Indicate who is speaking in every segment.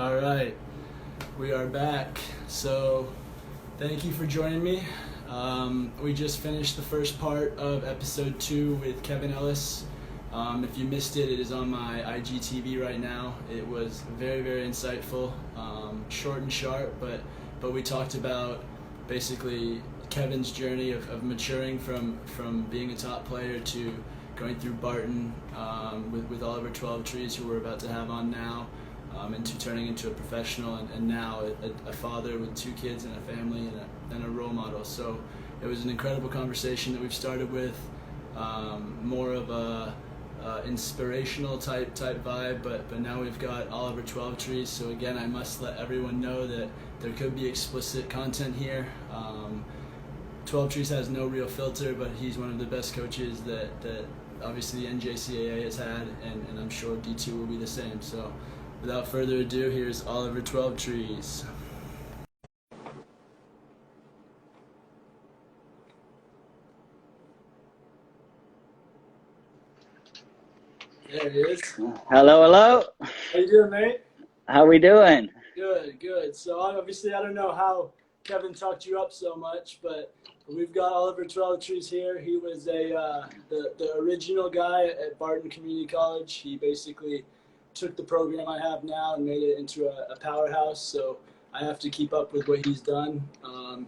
Speaker 1: All right, we are back. So, thank you for joining me. We just finished the first part of episode 2 with Kevin Ellis. If you missed it, it is on my IGTV right now. It was very, very insightful, short and sharp, but we talked about basically Kevin's journey of maturing from being a top player to going through Barton with Oliver Twelvetrees, who we're about to have on now. Into turning into a professional and now a father with 2 kids and a family and a role model. So it was an incredible conversation that we've started with, more of a inspirational type vibe, but now we've got Oliver Twelvetrees. So again, I must let everyone know that there could be explicit content here. Twelvetrees has no real filter, but he's one of the best coaches that obviously the NJCAA has had, and I'm sure D2 will be the same. So without further ado, here's Oliver Twelvetrees. There he is.
Speaker 2: Hello, hello.
Speaker 1: How you doing, mate?
Speaker 2: How we doing?
Speaker 1: Good. So obviously, I don't know how Kevin talked you up so much, but we've got Oliver Twelvetrees here. He was the original guy at Barton Community College. He basically took the program I have now and made it into a powerhouse, so I have to keep up with what he's done.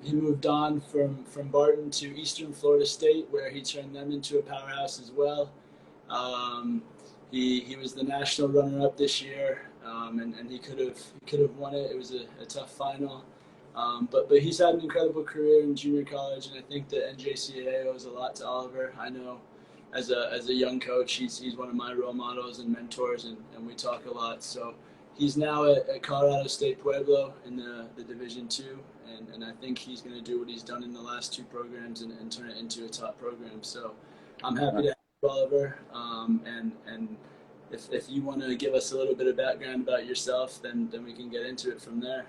Speaker 1: He moved on from Barton to Eastern Florida State, where he turned them into a powerhouse as well. He was the national runner-up this year, and he could have won it. It was a tough final, but he's had an incredible career in junior college, and I think the NJCAA owes a lot to Oliver. I know as a young coach, he's one of my role models and mentors, and we talk a lot. So he's now at Colorado State Pueblo in the Division II, and I think he's going to do what he's done in the last 2 programs and turn it into a top program. So I'm happy to have Oliver, and if you want to give us a little bit of background about yourself, then we can get into it from there.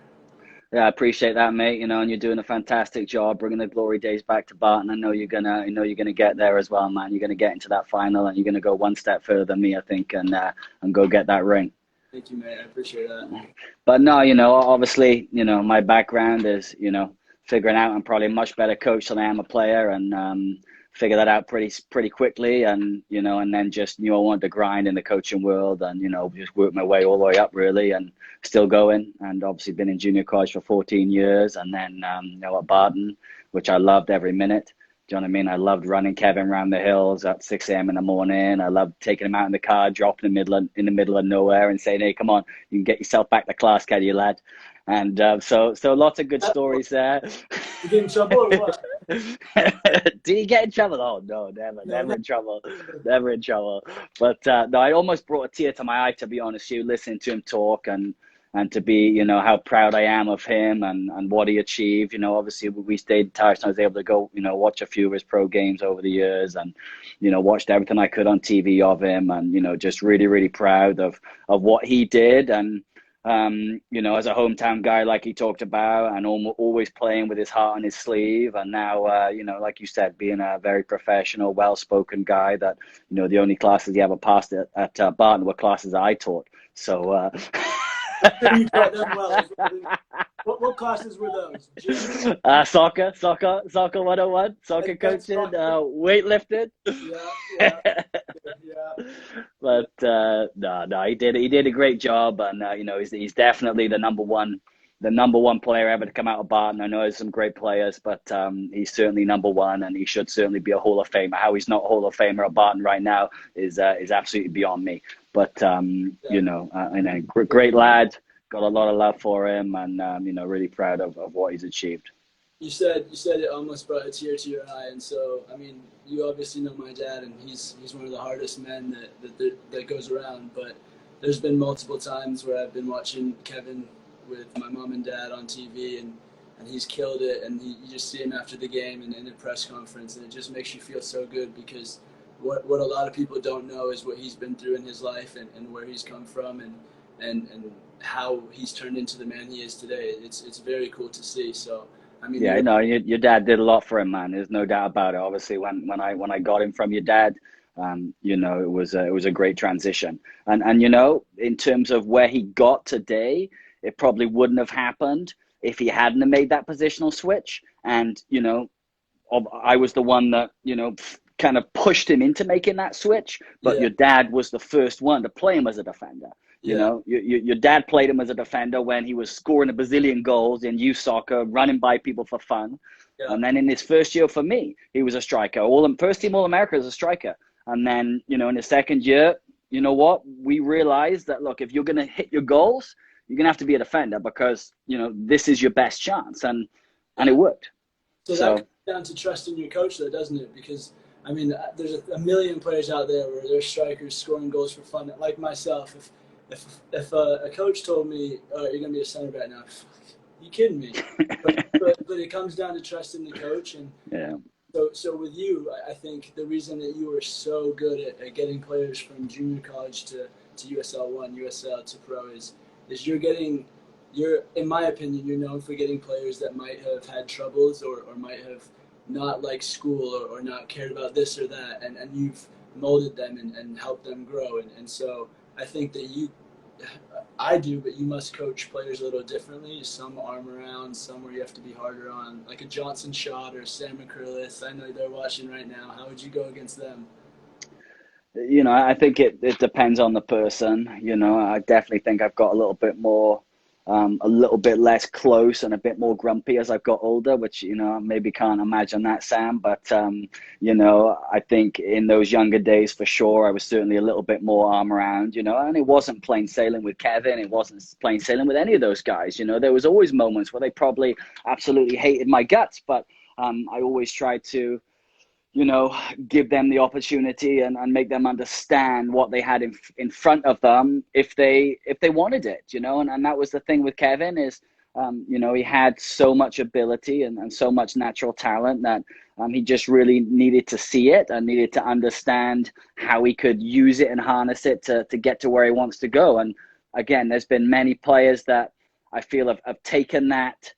Speaker 2: Yeah, I appreciate that, mate. And you're doing a fantastic job bringing the glory days back to Barton. I know you're gonna get there as well, man. You're gonna get into that final, and you're gonna go one step further than me, I think, and go get that ring.
Speaker 1: Thank you, mate. I appreciate that.
Speaker 2: But no, obviously, my background is, figuring out I'm probably a much better coach than I am a player, and figure that out pretty quickly, and and then just I wanted to grind in the coaching world, and just work my way all the way up, really, and still going, and obviously been in junior college for 14 years, and then at Barton, which I loved every minute. Do you know what I mean? I loved running Kevin around the hills at 6 a.m. in the morning. I loved taking him out in the car, dropping him in the middle of nowhere, and saying, "Hey, come on, you can get yourself back to class, can you, lad?" And so lots of good stories there.
Speaker 1: You get in trouble or what?
Speaker 2: Did he get in trouble? Oh no, never in trouble, never in trouble. But no, I almost brought a tear to my eye, to be honest with you, listening to him talk, and to be, how proud I am of him and what he achieved. Obviously we stayed in touch, and I was able to go, watch a few of his pro games over the years, and watched everything I could on TV of him, and just really, really proud of what he did, and as a hometown guy, like he talked about, and always playing with his heart on his sleeve. And now, like you said, being a very professional, well-spoken guy that, the only classes he ever passed at Barton were classes I taught. So,
Speaker 1: You taught them well. What classes were those?
Speaker 2: Soccer 101, soccer coaching, weightlifting.
Speaker 1: Yeah.
Speaker 2: But no, he did a great job, and he's definitely the number one player ever to come out of Barton. I know there's some great players, but he's certainly number one, and he should certainly be a Hall of Famer. How he's not a Hall of Famer at Barton right now is absolutely beyond me. But great lad, got a lot of love for him, and really proud of what he's achieved.
Speaker 1: You said it almost brought a tear to your eye, and so I mean, you obviously know my dad, and he's one of the hardest men that goes around. But there's been multiple times where I've been watching Kevin with my mom and dad on TV, and he's killed it, and you just see him after the game and in a press conference, and it just makes you feel so good, because what a lot of people don't know is what he's been through in his life, and where he's come from, and how he's turned into the man he is today. It's very cool to see. So I mean,
Speaker 2: yeah, no, your dad did a lot for him, man. There's no doubt about it. Obviously, when I got him from your dad, it was a great transition. And in terms of where he got today, it probably wouldn't have happened if he hadn't have made that positional switch. And, you know, I was the one that, you know, kind of pushed him into making that switch, but your dad was the first one to play him as a defender. You know, your dad played him as a defender when he was scoring a bazillion goals in youth soccer, running by people for fun. Yeah. And then in his first year for me, he was a striker. First team All-America as a striker. And then, you know, in his second year, you know what? We realized that, look, if you're going to hit your goals, you're going to have to be a defender because, you know, this is your best chance. And it worked.
Speaker 1: So that comes down to trusting your coach, though, doesn't it? Because, I mean, there's a million players out there where they're strikers scoring goals for fun. Like myself, if a coach told me, "Oh, you're gonna be a center back now," you kidding me? but it comes down to trusting the coach, and So with you, I think the reason that you were so good at getting players from junior college to USL 1, USL to pro is you're in my opinion, you're known for getting players that might have had troubles or might have not liked school or not cared about this or that, and you've molded them and helped them grow, and so I think that I do, but you must coach players a little differently. Some arm around, some where you have to be harder on, like a Johnson Schott or Sam McCurlis. I know they're watching right now. How would you go against them?
Speaker 2: You know, I think it depends on the person. You know, I definitely think I've got a little bit more, a little bit less close and a bit more grumpy as I've got older, which, you know, maybe can't imagine that, Sam. But, you know, I think in those younger days, for sure, I was certainly a little bit more arm around, you know, and it wasn't plain sailing with Kevin. It wasn't plain sailing with any of those guys. You know, there was always moments where they probably absolutely hated my guts, but I always tried to, you know, give them the opportunity and make them understand what they had in front of them if they wanted it, you know, and that was the thing with Kevin is, you know, he had so much ability and so much natural talent that he just really needed to see it and needed to understand how he could use it and harness it to get to where he wants to go. And again, there's been many players that I feel have taken that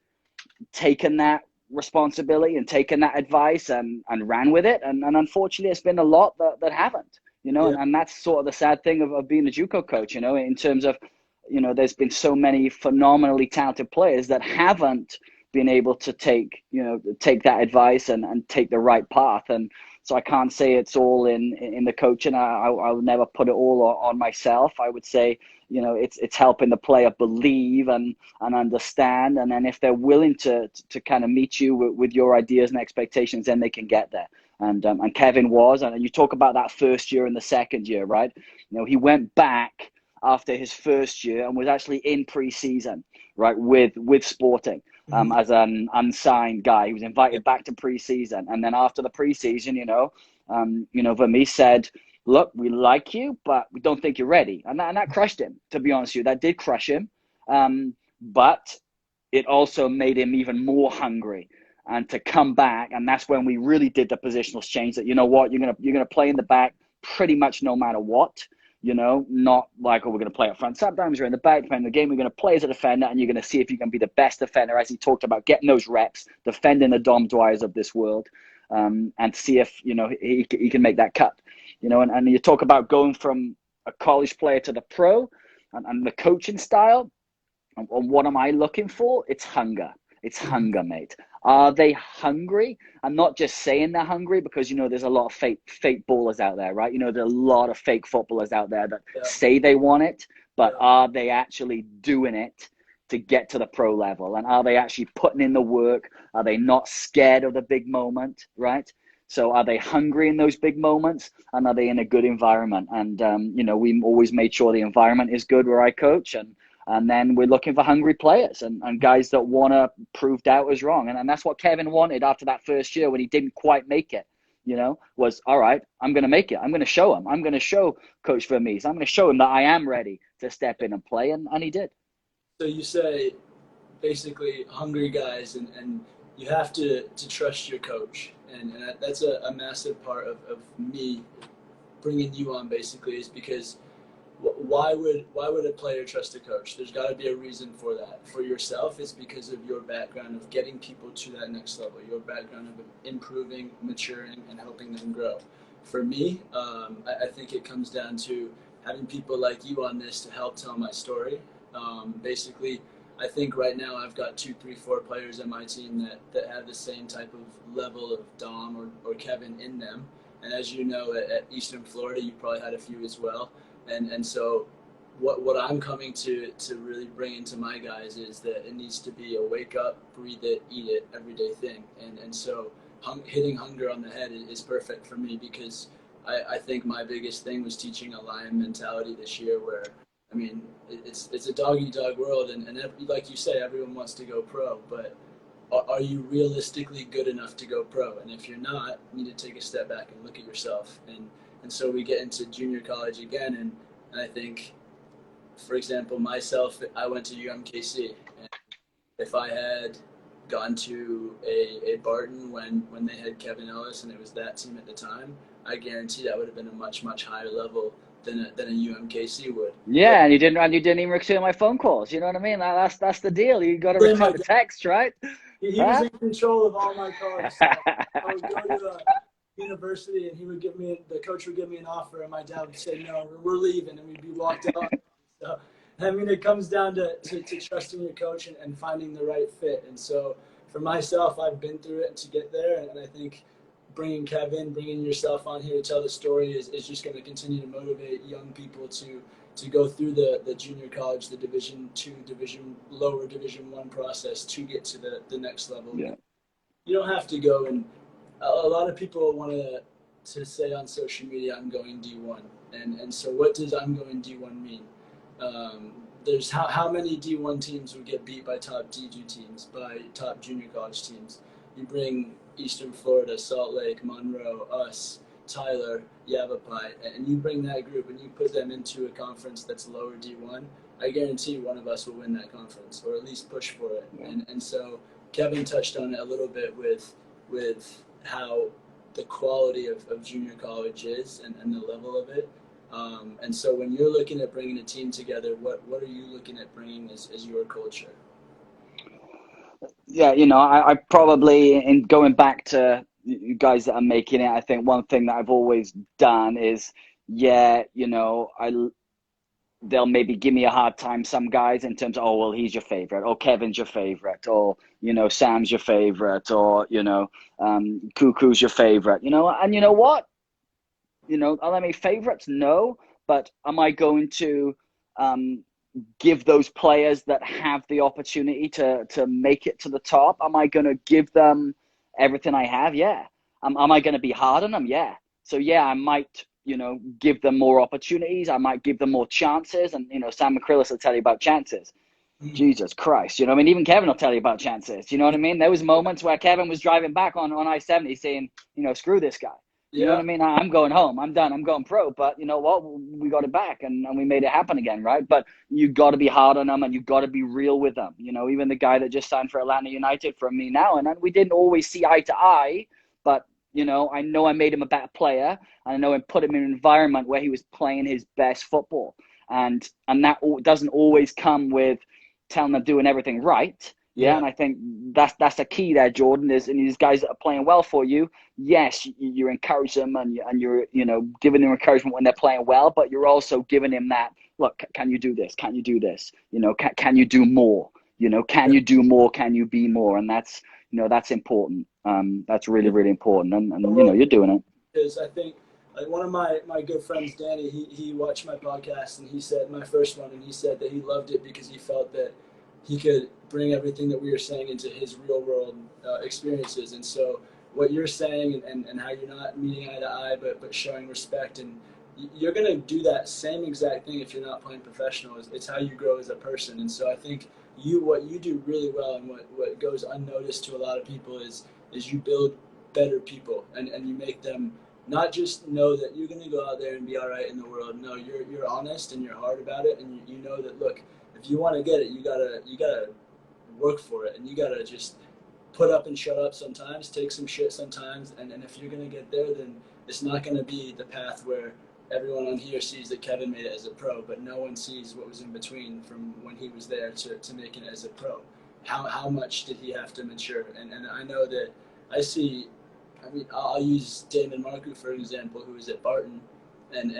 Speaker 2: responsibility and taken that advice and ran with it, and unfortunately it's been a lot that haven't, you know. And that's sort of the sad thing of being a JUCO coach, you know, in terms of, you know, there's been so many phenomenally talented players that haven't been able to take that advice and take the right path. And so I can't say it's all in the coaching. I'll never put it all on myself. I would say, you know, it's helping the player believe and understand. And then if they're willing to kind of meet you with your ideas and expectations, then they can get there. And Kevin was, and you talk about that first year and the second year, right? You know, he went back after his first year and was actually in preseason, right, with Sporting. As an unsigned guy. He was invited back to preseason. And then after the preseason, you know, Vermees said, look, we like you, but we don't think you're ready. And that crushed him, to be honest with you. That did crush him. But it also made him even more hungry and to come back. And that's when we really did the positional change that, you know what, you're gonna play in the back pretty much no matter what. You know, not like, oh, we're going to play up front. Sometimes you're in the back, depending on the game, you're going to play as a defender and you're going to see if you can be the best defender, as he talked about, getting those reps, defending the Dom Dwyers of this world, and see if, you know, he can make that cut. You know, and you talk about going from a college player to the pro and the coaching style. And what am I looking for? It's hunger. It's hunger, mate. Are they hungry? I'm not just saying they're hungry because, you know, there's a lot of fake ballers out there, right? You know, there's a lot of fake footballers out there that say they want it, but are they actually doing it to get to the pro level? And are they actually putting in the work? Are they not scared of the big moment, right? So are they hungry in those big moments? And are they in a good environment? And, you know, we always made sure the environment is good where I coach. And then we're looking for hungry players and guys that want to prove doubters wrong. And that's what Kevin wanted after that first year when he didn't quite make it, you know, was, all right, I'm going to make it. I'm going to show him. I'm going to show Coach Vermees. I'm going to show him that I am ready to step in and play. And he did.
Speaker 1: So you say basically hungry guys and you have to trust your coach. And that's a massive part of me bringing you on basically is because why would a player trust a coach? There's got to be a reason for that. For yourself, it's because of your background of getting people to that next level, your background of improving, maturing, and helping them grow. For me, I think it comes down to having people like you on this to help tell my story. Basically, I think right now I've got 2, 3, 4 players on my team that have the same type of level of Dom or Kevin in them. And as you know, at Eastern Florida, you probably had a few as well. And so what I'm coming to really bring into my guys is that it needs to be a wake up, breathe it, eat it, everyday thing. And so hitting hunger on the head is perfect for me, because I think my biggest thing was teaching a lion mentality this year, where, I mean, it's a dog-eat-dog world, and like you say, everyone wants to go pro, but are you realistically good enough to go pro? And if you're not, you need to take a step back and look at yourself. And so we get into junior college again, and I think, for example, myself, I went to UMKC, and if I had gone to a Barton when they had Kevin Ellis and it was that team at the time, I guarantee that would have been a much, much higher level than a UMKC would.
Speaker 2: Yeah, and you didn't even return my phone calls. You know what I mean? That's the deal. You got to return the text, right?
Speaker 1: He was in control of all my calls. So I would go to a university, and the coach would give me an offer, and my dad would say, "No, we're leaving," and we'd be walked out. So, I mean, it comes down to trusting your coach and finding the right fit. And so for myself, I've been through it to get there, and I think bringing yourself on here to tell the story is just going to continue to motivate young people to go through the junior college, the Division II, lower Division I process to get to the next level.
Speaker 2: Yeah.
Speaker 1: You don't have to go, and a lot of people want to say on social media, "I'm going D1," and so what does "I'm going D1" mean? There's how many D1 teams would get beat by top D2 teams, by top junior college teams? You bring Eastern Florida, Salt Lake, Monroe, us, Tyler, Yavapai, and you bring that group and you put them into a conference that's lower D1, I guarantee one of us will win that conference, or at least push for it. Yeah. And so Kevin touched on it a little bit with how the quality of junior college is and the level of it. And so when you're looking at bringing a team together, what are you looking at bringing as your culture?
Speaker 2: Yeah, I probably, in going back to you guys that are making it, I think one thing that I've always done is, they'll maybe give me a hard time, some guys, in terms of, oh, well, he's your favorite, or Kevin's your favorite, or, Sam's your favorite, or, Cuckoo's your favorite, and you know what? Are they my favorites? No, but am I going to give those players that have the opportunity to make it to the top? Am I going to give them everything I have? Yeah. Am I going to be hard on them? Yeah. So yeah, I might, give them more opportunities. I might give them more chances. And, Sam McCrillis will tell you about chances. Jesus Christ. Even Kevin will tell you about chances. You know what I mean? There was moments where Kevin was driving back on I-70 saying, screw this guy. You know what I mean? I'm going home. I'm done. I'm going pro. But you know what? We got it back and we made it happen again, right? But you got to be hard on them and you got to be real with them. Even the guy that just signed for Atlanta United from me now, and we didn't always see eye to eye, but I know I made him a better player, and I know I put him in an environment where he was playing his best football, and that doesn't always come with telling them doing everything right. Yeah, and I think that's the key there, Jordan. And these guys that are playing well for you, yes, you encourage them and you're giving them encouragement when they're playing well, but you're also giving them that, look, can you do this? Can you do this? Can you do more? Can you do more? Can you be more? And that's that's important. That's really, really important. And you're doing it.
Speaker 1: Because I think, like, one of my good friends, Danny, he watched my podcast, and he said, my first one, and he said that he loved it because he felt that he could bring everything that we were saying into his real world experiences. And so what you're saying and how you're not meeting eye to eye, but showing respect, and you're going to do that same exact thing if you're not playing professional. It's how you grow as a person. And so I think what you do really well, and what goes unnoticed to a lot of people is you build better people, and you make them not just know that you're going to go out there and be all right in the world. No, you're honest and you're hard about it, and you know that, look, if you want to get it, you gotta work for it, and you gotta just put up and shut up sometimes, take some shit sometimes, and if you're gonna get there, then it's not gonna be the path where everyone on here sees that Kevin made it as a pro, but no one sees what was in between from when he was there to making it as a pro. How much did he have to mature? And I know that I'll use Damon Marcoux for example, who was at Barton. And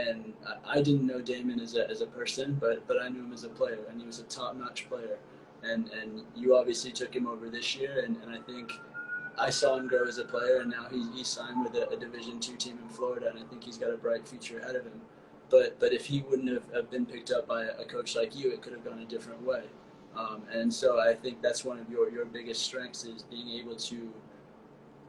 Speaker 1: I didn't know Damon as a person, but I knew him as a player, and he was a top-notch player. and you obviously took him over this year, and I think I saw him grow as a player, and now he's signed with a Division II team in Florida, and I think he's got a bright future ahead of him. But if he wouldn't have been picked up by a coach like you, it could have gone a different way. And so I think that's one of your biggest strengths, is being able to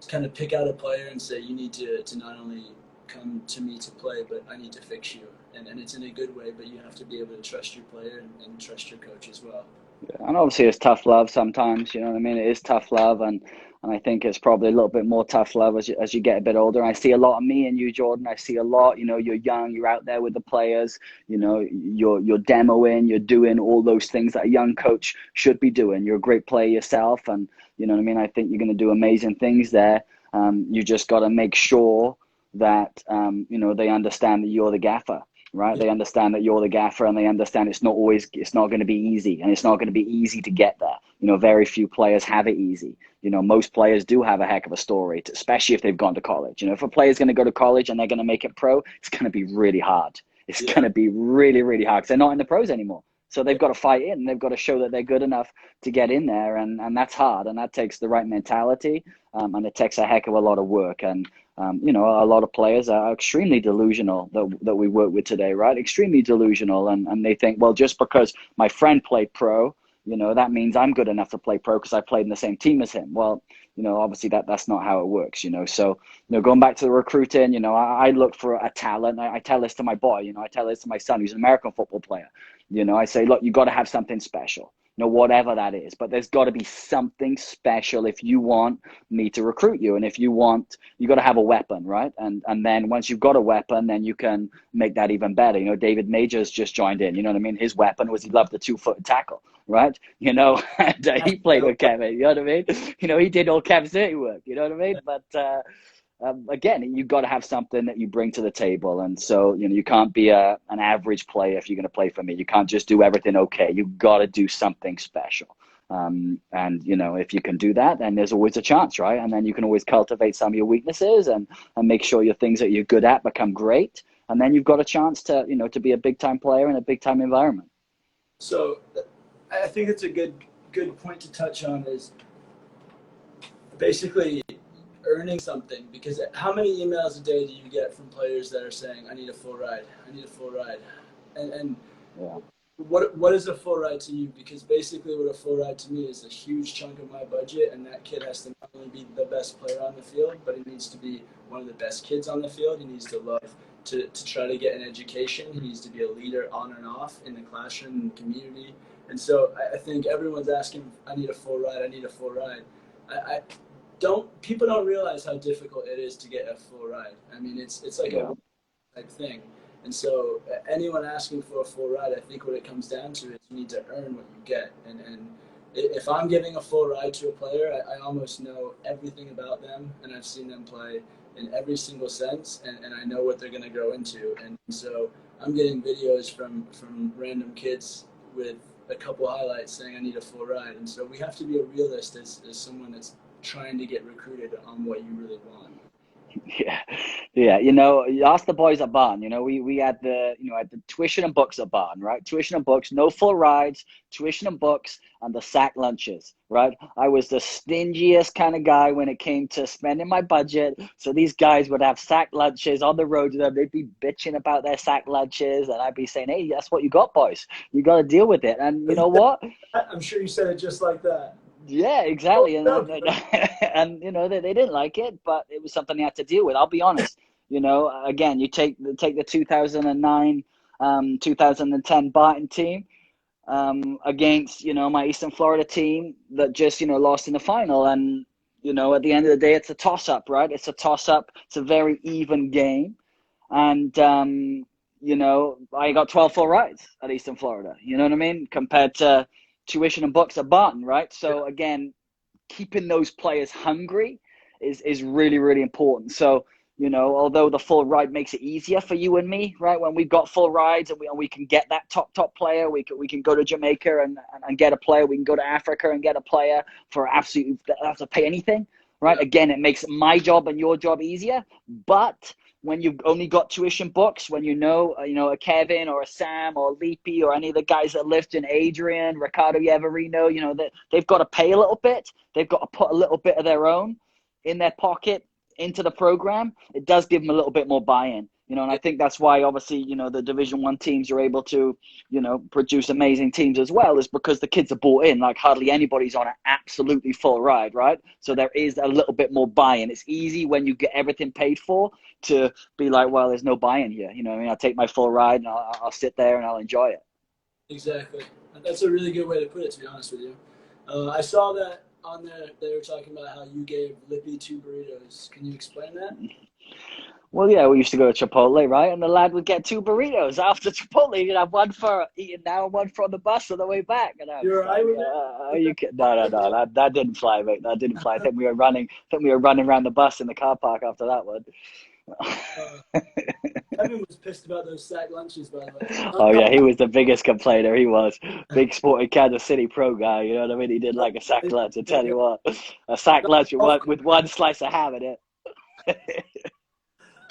Speaker 1: kind of pick out a player and say, you need to not only come to me to play, but I need to fix you. And it's in a good way, but you have to be able to trust your player and trust your coach as well.
Speaker 2: Yeah, and obviously it's tough love sometimes, you know what I mean? It is tough love, and I think it's probably a little bit more tough love as you get a bit older. And I see a lot of me and you, Jordan. I see a lot, you know, you're young, you're out there with the players, you know, you're demoing, you're doing all those things that a young coach should be doing. You're a great player yourself, and you know what I mean? I think you're going to do amazing things there. You just got to make sure that, you know, they understand that you're the gaffer. Right?
Speaker 1: Yeah.
Speaker 2: They understand that you're the gaffer, and they understand it's not going to be easy, and it's not going to be easy to get there. You know, very few players have it easy. You know, most players do have a heck of a story, especially if they've gone to college. You know, if a player's going to go to college and they're going to make it pro, it's going to be really hard. It's going to be really, really hard because they're not in the pros anymore. So they've got to fight in. They've got to show that they're good enough to get in there, and that's hard, and that takes the right mentality, and it takes a heck of a lot of work. And you know, a lot of players are extremely delusional that we work with today, right? Extremely delusional, and they think, well, just because my friend played pro, you know, that means I'm good enough to play pro because I played in the same team as him. Well, you know, obviously that's not how it works, you know. So, you know, going back to the recruiting, you know, I look for a talent. I tell this to my boy, you know, I tell this to my son, who's an American football player. You know, I say, look, you got to have something special. You know, whatever that is, but there's got to be something special if you want me to recruit you. And if you want, you got to have a weapon, right? And then once you've got a weapon, then you can make that even better. You know, David Majors just joined in, you know what I mean? His weapon was he loved the 2-foot tackle, right? You know, and he played with Kevin, you know what I mean? You know, he did all Kev's dirty work, you know what I mean? But again, you've got to have something that you bring to the table. And so, you know, you can't be an average player if you're going to play for me. You can't just do everything okay. You've got to do something special. And, you know, if you can do that, then there's always a chance, right? And then you can always cultivate some of your weaknesses and make sure your things that you're good at become great. And then you've got a chance to, you know, to be a big-time player in a big-time environment.
Speaker 1: So I think it's a good point to touch on, is basically earning something, because how many emails a day do you get from players that are saying, I need a full ride, I need a full ride? And yeah. What is a full ride to you? Because basically what a full ride to me is a huge chunk of my budget, and that kid has to not only be the best player on the field, but he needs to be one of the best kids on the field. He needs to love to try to get an education. He needs to be a leader on and off in the classroom and community. And so I think everyone's asking, I need a full ride, I need a full ride. People don't realize how difficult it is to get a full ride. I mean, it's like a type thing. And so anyone asking for a full ride, I think what it comes down to is you need to earn what you get. And if I'm giving a full ride to a player, I almost know everything about them, and I've seen them play in every single sense, and I know what they're going to grow into. And so I'm getting videos from random kids with a couple highlights saying I need a full ride. And so we have to be a realist as someone that's trying to get recruited on what you really want.
Speaker 2: Yeah. You know, you ask the boys at Barton. You know, we had the tuition and books at Barton, right? Tuition and books, no full rides, tuition and books, and the sack lunches, right? I was the stingiest kind of guy when it came to spending my budget. So these guys would have sack lunches on the road to them. They'd be bitching about their sack lunches, and I'd be saying, hey, that's what you got, boys. You got to deal with it. And you know what?
Speaker 1: I'm sure you said it just like that.
Speaker 2: Yeah, exactly. And you know, they didn't like it, but it was something they had to deal with. I'll be honest. You know, again, you take the 2009, 2010 Barton team against, you know, my Eastern Florida team that just, you know, lost in the final. And, you know, at the end of the day, it's a toss-up, right? It's a toss-up. It's a very even game. And, you know, I got 12 full rides at Eastern Florida. You know what I mean? Compared to tuition and books at Barton, right? So again, keeping those players hungry is really, really important. So, you know, although the full ride makes it easier for you and me, right? When we've got full rides and we can get that top player, we can go to Jamaica and get a player. We can go to Africa and get a player for absolutely, don't have to pay anything, right? Again, it makes my job and your job easier, but when you've only got tuition books, when you know a Kevin or a Sam or a Leapy or any of the guys that lift in Adrian, Ricardo Yavarino, that they've got to pay a little bit. They've got to put a little bit of their own in their pocket into the program. It does give them a little bit more buy-in, and I think that's why obviously, the Division I teams are able to, produce amazing teams as well, is because the kids are bought in. Like hardly anybody's on an absolutely full ride, right? So there is a little bit more buy-in. It's easy when you get everything paid for to be like, well, there's no buy-in here. I'll take my full ride and I'll sit there and I'll enjoy it.
Speaker 1: Exactly. That's a really good way to put it, to be honest with you. I saw that on there, they were talking about how you gave Lippy 2 burritos. Can you explain that?
Speaker 2: Well, yeah, we used to go to Chipotle, right? And the lad would get 2 burritos after Chipotle. He'd have one for eating now and one for on the bus on the way back. And
Speaker 1: You're right with that?
Speaker 2: No, that didn't fly, mate. That didn't fly. I think we were running around the bus in the car park after that one.
Speaker 1: Kevin was pissed about those sack lunches, by the way.
Speaker 2: Oh yeah, he was the biggest complainer. He was big sporting Kansas City pro guy. You know what I mean? He did like a sack lunch. I tell you what, a sack lunch with one slice of ham in it.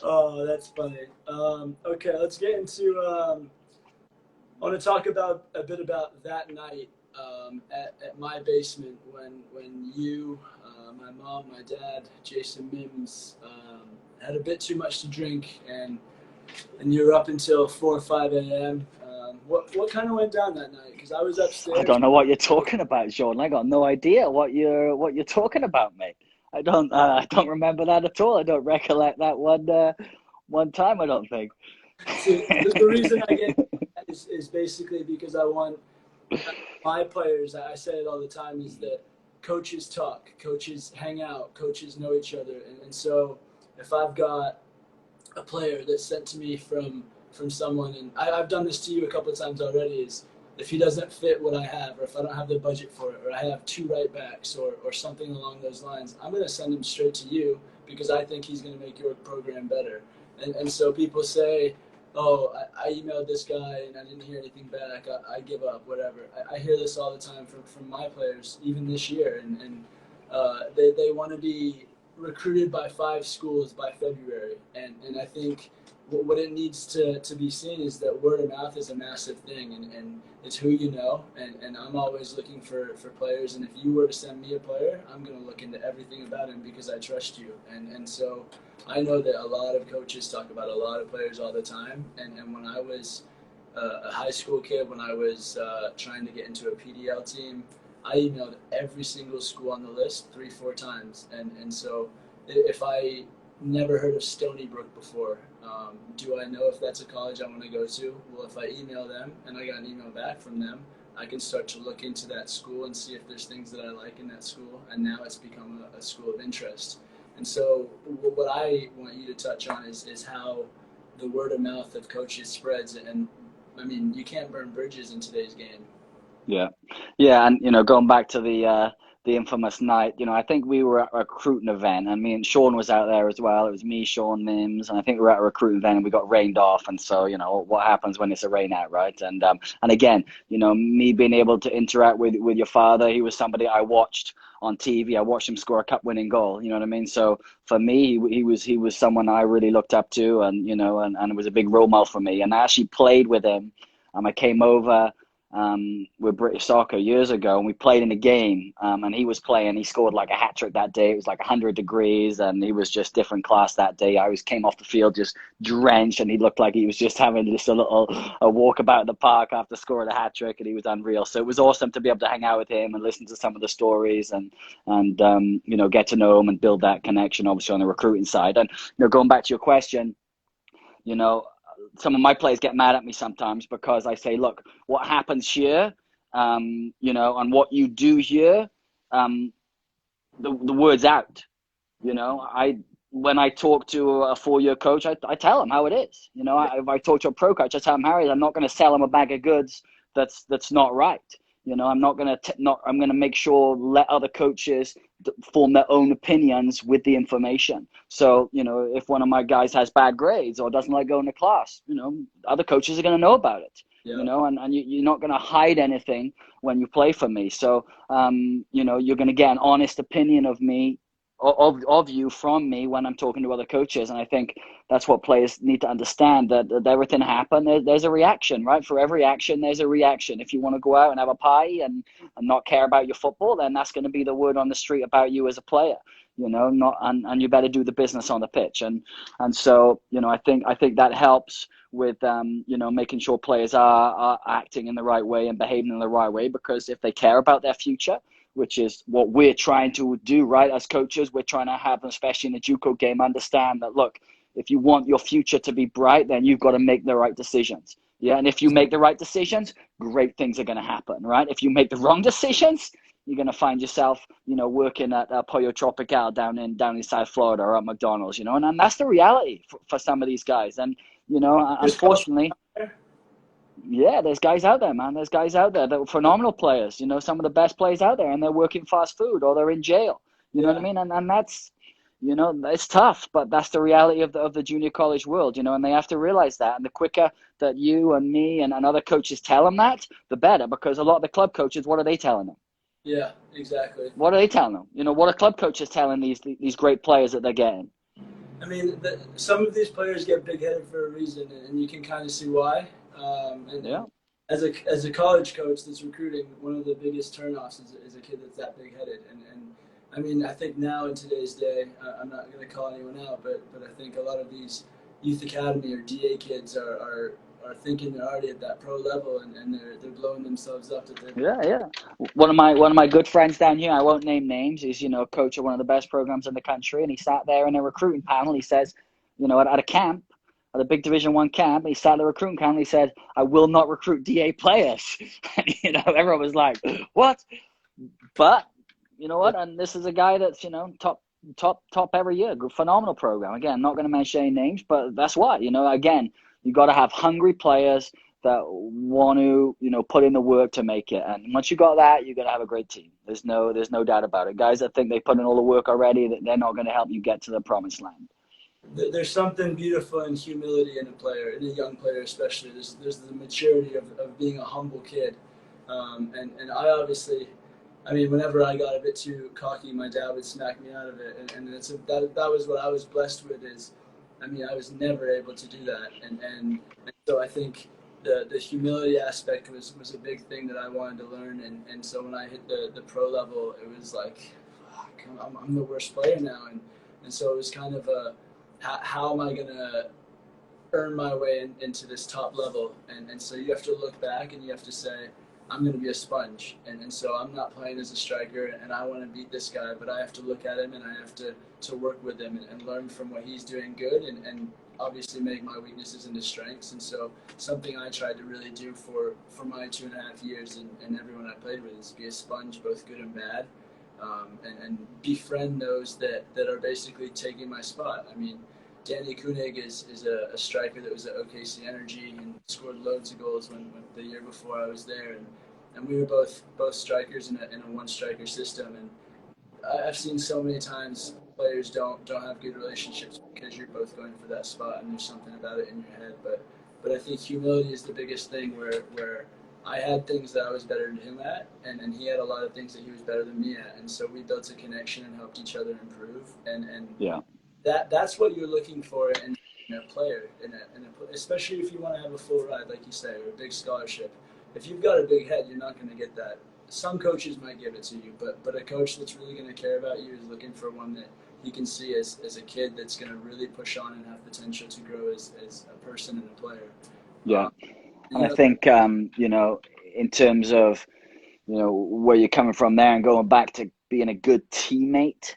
Speaker 1: Oh, that's funny. Okay, let's get into. I want to talk a bit about that night at my basement when you, my mom, my dad, Jason Mims, had a bit too much to drink and you were up until 4 or 5 a.m. What kind of went down that night? Because I was upstairs.
Speaker 2: I don't know what you're talking about, Sean. I got no idea what you're talking about, mate. I don't remember that at all. I don't recollect that one time. I don't think.
Speaker 1: See, the reason I get that is basically because I want my players. I say it all the time, is that coaches talk, coaches hang out, coaches know each other, and so if I've got a player that's sent to me from someone, and I've done this to you a couple of times already, is if he doesn't fit what I have, or if I don't have the budget for it, or I have 2 right backs or something along those lines, I'm going to send him straight to you because I think he's going to make your program better. And so people say, oh, I emailed this guy and I didn't hear anything back. I give up, whatever. I hear this all the time from my players, even this year. And they want to be recruited by 5 schools by February. And I think what it needs to be seen is that word of mouth is a massive thing, and it's who you know, and I'm always looking for players, and if you were to send me a player, I'm going to look into everything about him because I trust you, and so I know that a lot of coaches talk about a lot of players all the time, and when I was a high school kid, when I was trying to get into a PDL team, I emailed every single school on the list 3-4 times, and so if I never heard of Stony Brook before, do I know if that's a college I want to go to? Well, if I email them and I got an email back from them, I can start to look into that school and see if there's things that I like in that school, and now it's become a school of interest. And so what I want you to touch on is how the word of mouth of coaches spreads, and I mean, you can't burn bridges in today's game.
Speaker 2: Yeah, and going back to the infamous night, I think we were at a recruiting event, and me and Sean was out there as well. It was me, Sean, Mims, and I think we were at a recruiting event, and we got rained off. And so, what happens when it's a rain out, right? And again, me being able to interact with your father, he was somebody I watched on TV. I watched him score a cup-winning goal. You know what I mean? So for me, he was someone I really looked up to, and and it was a big role model for me. And I actually played with him. I came over with British soccer years ago, and we played in a game, and he was playing. He scored like a hat trick that day. It was like 100 degrees, and he was just different class that day. I came off the field just drenched, and he looked like he was just having just a walk about the park after scoring a hat trick, and he was unreal. So it was awesome to be able to hang out with him and listen to some of the stories and get to know him and build that connection, obviously on the recruiting side. And going back to your question, some of my players get mad at me sometimes because I say, look, what happens here, and what you do here, the word's out. When I talk to a 4-year coach, I tell him how it is. If I talk to a pro coach, I tell him, Harry, I'm not going to sell him a bag of goods that's not right. I'm not going to I'm going to make sure let other coaches form their own opinions with the information. So, if one of my guys has bad grades or doesn't like going to class, other coaches are going to know about it. Yeah. And you're not going to hide anything when you play for me. So, you're going to get an honest opinion of me, of you from me when I'm talking to other coaches. And I think that's what players need to understand, that everything happens. There's a reaction, right? For every action, there's a reaction. If you want to go out and have a party and not care about your football, then that's going to be the word on the street about you as a player, and you better do the business on the pitch. And so, I think that helps with, making sure players are acting in the right way and behaving in the right way, because if they care about their future, which is what we're trying to do, right? As coaches, we're trying to have them, especially in the JUCO game, understand that, look, if you want your future to be bright, then you've got to make the right decisions. Yeah. And if you make the right decisions, great things are going to happen, right? If you make the wrong decisions, you're going to find yourself, working at Pollo Tropical down in South Florida, or at McDonald's, and that's the reality for some of these guys. And, unfortunately, yeah, there's guys out there, man. There's guys out there that are phenomenal players, some of the best players out there, and they're working fast food or they're in jail. You know what I mean? And that's, it's tough, but that's the reality of the junior college world, and they have to realize that. And the quicker that you and me and other coaches tell them that, the better, because a lot of the club coaches, what are they telling them?
Speaker 1: Yeah, exactly.
Speaker 2: What are they telling them? What are club coaches telling these great players that they're getting?
Speaker 1: I mean, some of these players get big-headed for a reason, and you can kind of see why. As a college coach that's recruiting, one of the biggest turnoffs is a kid that's that big-headed. And I mean, I think now in today's day, I'm not going to call anyone out, but I think a lot of these youth academy or DA kids are thinking they're already at that pro level, and they're blowing themselves up.
Speaker 2: Yeah. One of my good friends down here, I won't name names, is coach of one of the best programs in the country, and he sat there in a recruiting panel. He says, at a camp, at a big Division I camp, he sat at the recruiting panel. He said, "I will not recruit DA players." And, everyone was like, "What?" But you know what? And this is a guy that's top every year, phenomenal program. Again, not going to mention any names, but that's why. Again, you got to have hungry players that want to, put in the work to make it. And once you got that, you're going to have a great team. There's no doubt about it. Guys that think they put in all the work already, that they're not going to help you get to the promised land.
Speaker 1: There's something beautiful in humility in a player, in a young player especially. There's the maturity of being a humble kid. And I obviously, I mean, whenever I got a bit too cocky, my dad would smack me out of it. And that was what I was blessed with is, I mean, I was never able to do that. And so I think the humility aspect was a big thing that I wanted to learn. And so when I hit the pro level, it was like, fuck, I'm the worst player now. And so it was kind of how am I going to earn my way into this top level? And so you have to look back and you have to say, I'm going to be a sponge. And so I'm not playing as a striker and I want to beat this guy, but I have to look at him and I have to work with him and learn from what he's doing good and obviously make my weaknesses into strengths. And so something I tried to really do for my 2.5 years and everyone I played with is be a sponge, both good and bad, and befriend those that are basically taking my spot. I mean, Danny Koenig is a striker that was at OKC Energy and scored loads of goals when the year before I was there, and we were both strikers in a one-striker system. And I've seen so many times players don't have good relationships because you're both going for that spot and there's something about it in your head. But I think humility is the biggest thing where I had things that I was better than him at, and he had a lot of things that he was better than me at, and so we built a connection and helped each other improve. And
Speaker 2: yeah.
Speaker 1: That's what you're looking for in a player, especially if you want to have a full ride, like you say, or a big scholarship. If you've got a big head, you're not going to get that. Some coaches might give it to you, but a coach that's really going to care about you is looking for one that he can see as a kid that's going to really push on and have potential to grow as a person and a player.
Speaker 2: Yeah. And I think, in terms of, where you're coming from there and going back to being a good teammate,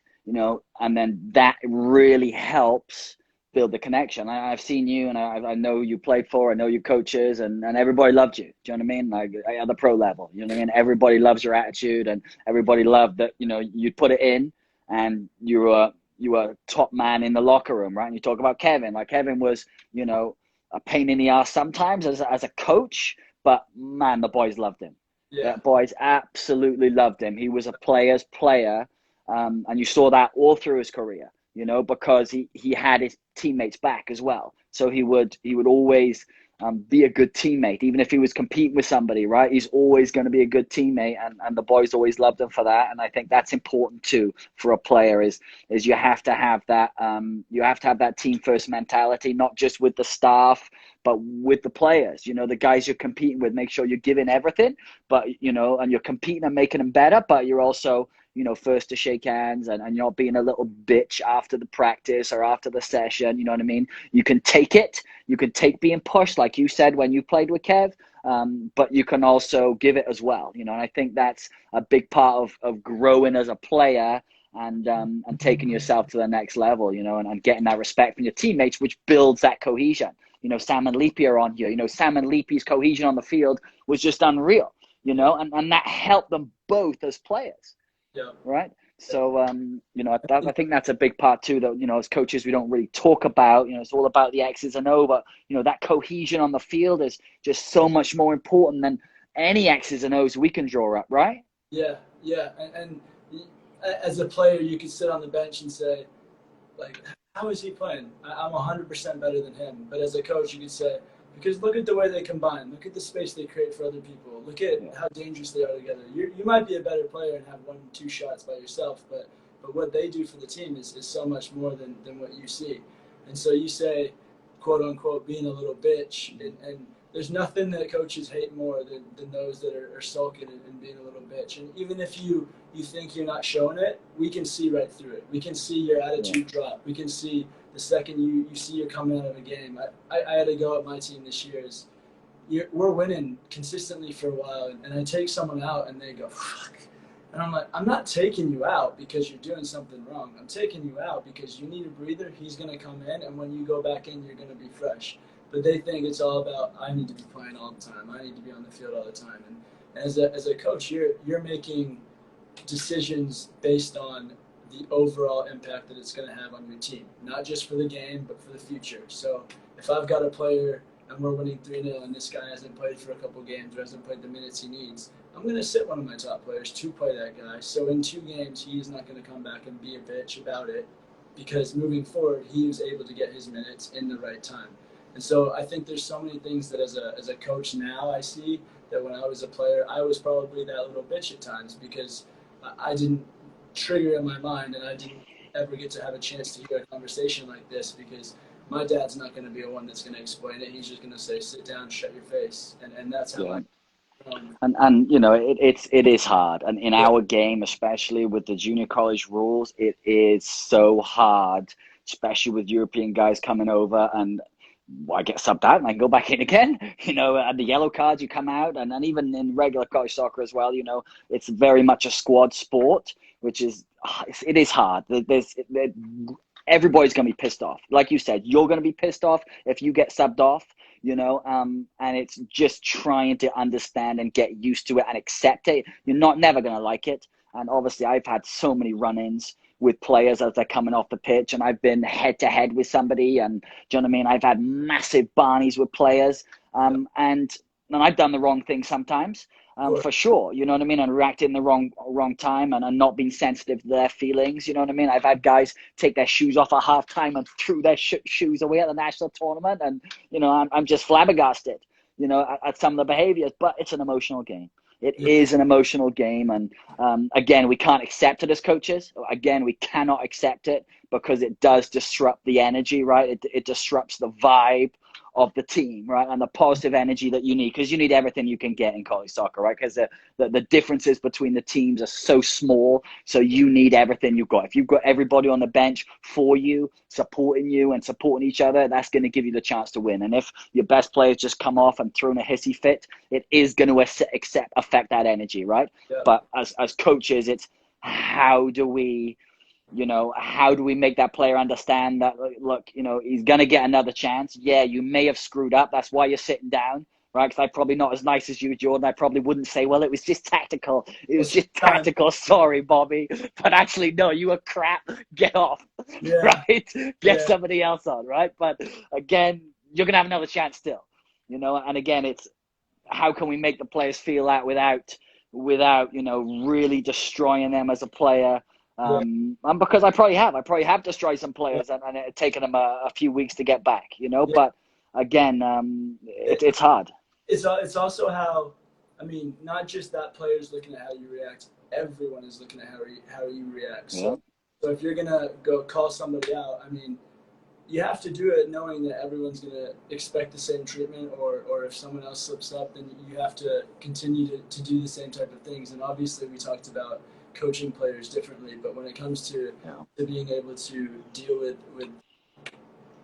Speaker 2: and then that really helps build the connection. I've seen you and I know you played for, I know your coaches and everybody loved you. Do you know what I mean? Like at the pro level, you know what I mean? Everybody loves your attitude and everybody loved that, you'd put it in and you were top man in the locker room, right? And you talk about Kevin, like Kevin was, a pain in the ass sometimes as a coach, but man, the boys loved him.
Speaker 1: Yeah.
Speaker 2: The boys absolutely loved him. He was a player's player. And you saw that all through his career, because he had his teammates back as well. So he would always be a good teammate. Even if he was competing with somebody, right? He's always going to be a good teammate, and the boys always loved him for that. And I think that's important too for a player is you have to have that team first mentality, not just with the staff, but with the players. You know, the guys you're competing with, make sure you're giving everything, but and you're competing and making them better, but you're also first to shake hands and you're not being a little bitch after the practice or after the session. You know what I mean? You can take it. You can take being pushed, like you said, when you played with Kev, but you can also give it as well. And I think that's a big part of growing as a player and taking yourself to the next level, and getting that respect from your teammates, which builds that cohesion. Sam and Leapy are on here. Sam and Leapy's cohesion on the field was just unreal, and that helped them both as players.
Speaker 1: Yeah.
Speaker 2: Right. So, I think that's a big part too, that, as coaches, we don't really talk about, it's all about the X's and O, but, that cohesion on the field is just so much more important than any X's and O's we can draw up. Right.
Speaker 1: Yeah. Yeah. And as a player, you could sit on the bench and say, like, how is he playing? I'm 100% better than him. But as a coach, you could say, because look at the way they combine. Look at the space they create for other people. Look at how dangerous they are together. You might be a better player and have 1-2 shots by yourself, but what they do for the team is so much more than what you see. And so you say, quote unquote, being a little bitch, and there's nothing that coaches hate more than those that are sulking and being a little bitch. And even if you think you're not showing it, we can see right through it. We can see your attitude drop. We can see the second you see you're coming out of a game. I had to go at my team this year is we're winning consistently for a while, and I take someone out and they go, fuck. And I'm like, I'm not taking you out because you're doing something wrong. I'm taking you out because you need a breather. He's going to come in, and when you go back in, you're going to be fresh. But they think it's all about, I need to be playing all the time. I need to be on the field all the time. And as a coach, you're making decisions based on the overall impact that it's going to have on your team, not just for the game, but for the future. So if I've got a player and we're winning 3-0 and this guy hasn't played for a couple games or hasn't played the minutes he needs, I'm going to sit one of my top players to play that guy. So in 2 games, he is not going to come back and be a bitch about it, because moving forward, he was able to get his minutes in the right time. And so I think there's so many things that as a coach now I see that when I was a player, I was probably that little bitch at times because I didn't trigger in my mind, and I didn't ever get to have a chance to hear a conversation like this because my dad's not going to be the one that's going to explain it. He's just going to say, sit down, shut your face. And that's how I
Speaker 2: it is hard. And in our game, especially with the junior college rules, it is so hard, especially with European guys coming over, and I get subbed out and I can go back in again, and the yellow cards, you come out, and then even in regular college soccer as well, it's very much a squad sport, which is, it is hard. Everybody's going to be pissed off. Like you said, you're going to be pissed off if you get subbed off, and it's just trying to understand and get used to it and accept it. You're never going to like it. And obviously I've had so many run-ins with players as they're coming off the pitch, and I've been head to head with somebody, and do you know what I mean? I've had massive barneys with players, and I've done the wrong thing sometimes, for sure, you know what I mean? And reacted in the wrong time and not being sensitive to their feelings, you know what I mean? I've had guys take their shoes off at halftime and threw their shoes away at the national tournament, and, I'm just flabbergasted, at some of the behaviors, but it's an emotional game. It is an emotional game, and again, we can't accept it as coaches. Again, we cannot accept it because it does disrupt the energy, right? It disrupts the vibe of the team, right? And the positive energy that you need, because you need everything you can get in college soccer, right? Because the differences between the teams are so small, so you need everything you've got. If you've got everybody on the bench for you, supporting you and supporting each other, that's going to give you the chance to win. And if your best players just come off and throw in a hissy fit, it is going to affect that energy, right? Yeah. But as coaches, it's how do we make that player understand that, look, he's going to get another chance. Yeah, you may have screwed up. That's why you're sitting down, right? Because I'm probably not as nice as you, Jordan. I probably wouldn't say, well, it was just tactical. It was just tactical. Sorry, Bobby. But actually, no, you were crap. Get off, right? Get somebody else on, right? But again, you're going to have another chance still, And again, it's how can we make the players feel that without really destroying them as a player. And because I probably have destroyed some players and it had taken them a few weeks to get back, but again, it's hard.
Speaker 1: It's also how, I mean, not just that player's looking at how you react. Everyone is looking at how you react.
Speaker 2: Yeah.
Speaker 1: So if you're gonna go call somebody out, I mean, you have to do it knowing that everyone's gonna expect the same treatment, or if someone else slips up, then you have to continue to do the same type of things. And obviously, we talked about coaching players differently, but when it comes to being able to deal with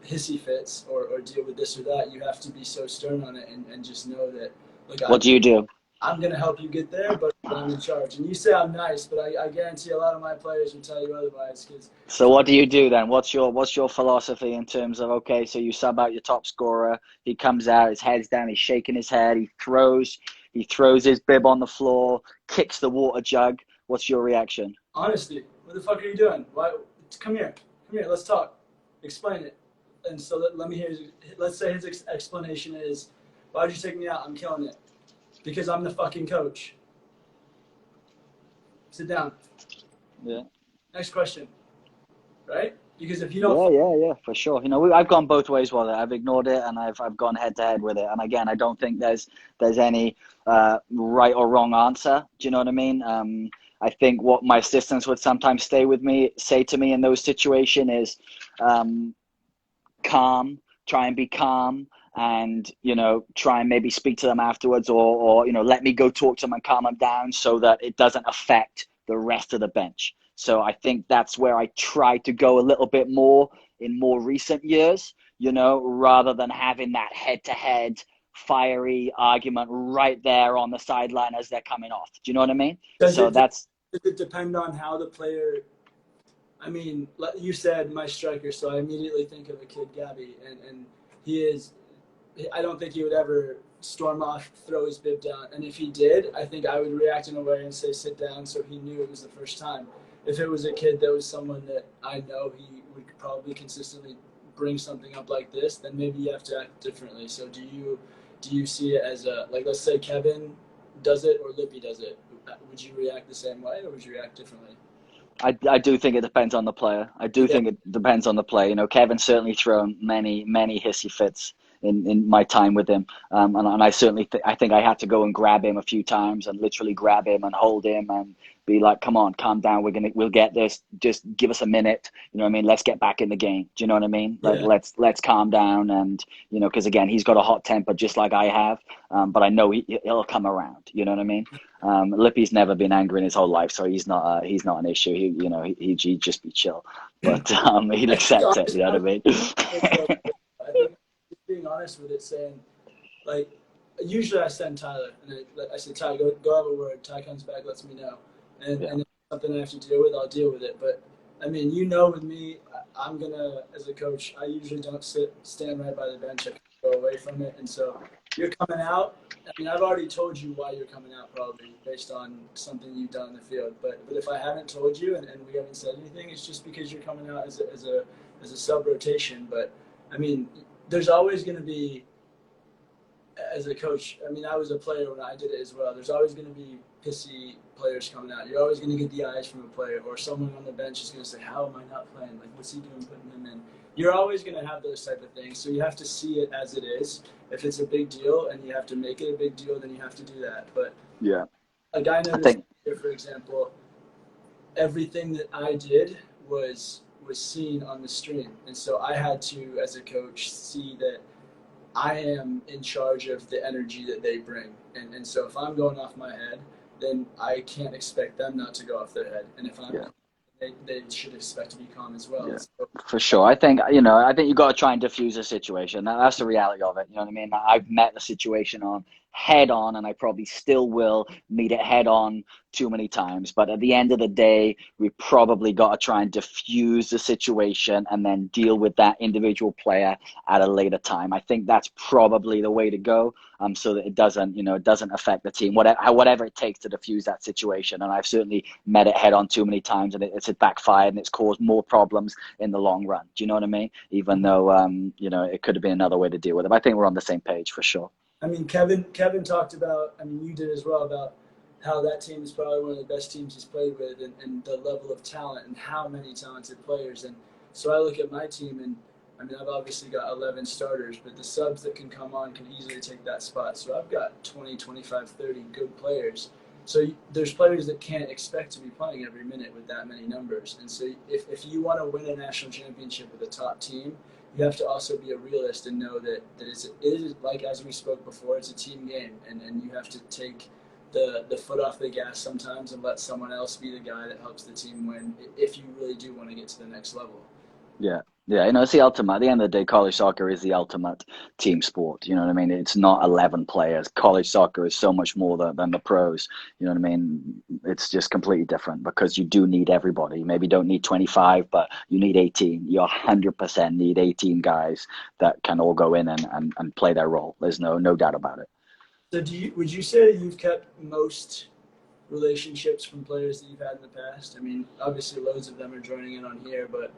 Speaker 1: hissy fits or deal with this or that, you have to be so stern on it and just know that, look,
Speaker 2: What do you do?
Speaker 1: I'm going to help you get there, but I'm in charge. And you say I'm nice, but I guarantee a lot of my players will tell you otherwise.
Speaker 2: So what do you do then? What's your philosophy in terms of, okay, so you sub out your top scorer, he comes out, his head's down, he's shaking his head, he throws his bib on the floor, kicks the water jug. What's your reaction?
Speaker 1: Honestly, what the fuck are you doing? Why? Come here, let's talk. Explain it. And so let me hear. Let's say his explanation is, why'd you take me out? I'm killing it. Because I'm the fucking coach. Sit down.
Speaker 2: Yeah.
Speaker 1: Next question. Right? Because if you don't...
Speaker 2: Yeah, for sure. You know, I've gone both ways with it. I've ignored it and I've gone head to head with it. And again, I don't think there's any right or wrong answer. Do you know what I mean? I think what my assistants would sometimes say to me in those situations is calm, try and be calm. And, you know, try and maybe speak to them afterwards or, you know, let me go talk to them and calm them down so that it doesn't affect the rest of the bench. So I think that's where I try to go a little bit more in more recent years, you know, rather than having that head-to-head fiery argument right there on the sideline as they're coming off. Do you know what I mean?
Speaker 1: Does it depend on how the player... I mean, you said my striker, so I immediately think of a kid, Gabby, and he is... I don't think he would ever storm off, throw his bib down. And if he did, I think I would react in a way and say, sit down, so he knew it was the first time. If it was a kid that was someone that I know he would probably consistently bring something up like this, then maybe you have to act differently. So do you see it as like, let's say Kevin does it or Lippy does it. Would you react the same way or would you react differently?
Speaker 2: I do think it depends on the player. I do think it depends on the player. You know, Kevin's certainly thrown many hissy fits in my time with him. And I certainly I think I had to go and grab him a few times and literally grab him and hold him and be like, come on, calm down. We'll get this. Just give us a minute. You know what I mean? Let's get back in the game. Do you know what I mean? Like, let's calm down. And, you know, because again, he's got a hot temper just like I have. But I know he'll come around. You know what I mean? Lippy's never been angry in his whole life, so he's not an issue. He'd just be chill, but he'd accept it. You know what I mean?
Speaker 1: I think being honest with it, saying, like, usually I send Tyler, and I say, Ty, go have a word. Ty comes back, lets me know, and if it's something I have to deal with, I'll deal with it. But I mean, you know, with me, I'm gonna, as a coach, I usually don't stand right by the bench. I go away from it, and so you're coming out. I mean, I've already told you why you're coming out, probably based on something you've done in the field. But if I haven't told you and we haven't said anything, it's just because you're coming out as a sub rotation. But I mean, there's always going to be, as a coach, I mean, I was a player when I did it as well. There's always going to be pissy players coming out. You're always going to get the eyes from a player, or someone on the bench is going to say, how am I not playing? Like, what's he doing putting him in? You're always going to have those type of things. So you have to see it as it is. If it's a big deal and you have to make it a big deal, then you have to do that. But a guy noticed here, for example, everything that I did was seen on the stream. And so I had to, as a coach, see that I am in charge of the energy that they bring. And so if I'm going off my head, then I can't expect them not to go off their head. And if I'm they should expect to be calm as well.
Speaker 2: Yeah,
Speaker 1: so,
Speaker 2: for sure. I think you got to try and diffuse the situation. That's the reality of it. You know what I mean? I've met the situation head on, and I probably still will meet it head on too many times. But at the end of the day, we probably got to try and diffuse the situation and then deal with that individual player at a later time. I think that's probably the way to go, so that it doesn't affect the team, whatever it takes to diffuse that situation. And I've certainly met it head on too many times, and it's backfired and it's caused more problems in the long run. Do you know what I mean? Even though it could have been another way to deal with it. But I think we're on the same page for sure.
Speaker 1: I mean, Kevin talked about, I mean, you did as well, about how that team is probably one of the best teams he's played with, and the level of talent and how many talented players. And so I look at my team, and I mean, I've obviously got 11 starters, but the subs that can come on can easily take that spot. So I've got 20, 25, 30 good players. So there's players that can't expect to be playing every minute with that many numbers. And so if you want to win a national championship with a top team, you have to also be a realist and know that it is, like as we spoke before, it's a team game, and you have to take the foot off the gas sometimes and let someone else be the guy that helps the team win if you really do want to get to the next level.
Speaker 2: Yeah. Yeah, it's the ultimate. At the end of the day, college soccer is the ultimate team sport. You know what I mean? It's not 11 players. College soccer is so much more than the pros. You know what I mean? It's just completely different because you do need everybody. You maybe don't need 25, but you need 18. You 100% need 18 guys that can all go in and play their role. There's no doubt about it.
Speaker 1: So would you say that you've kept most relationships from players that you've had in the past? I mean, obviously loads of them are joining in on here, but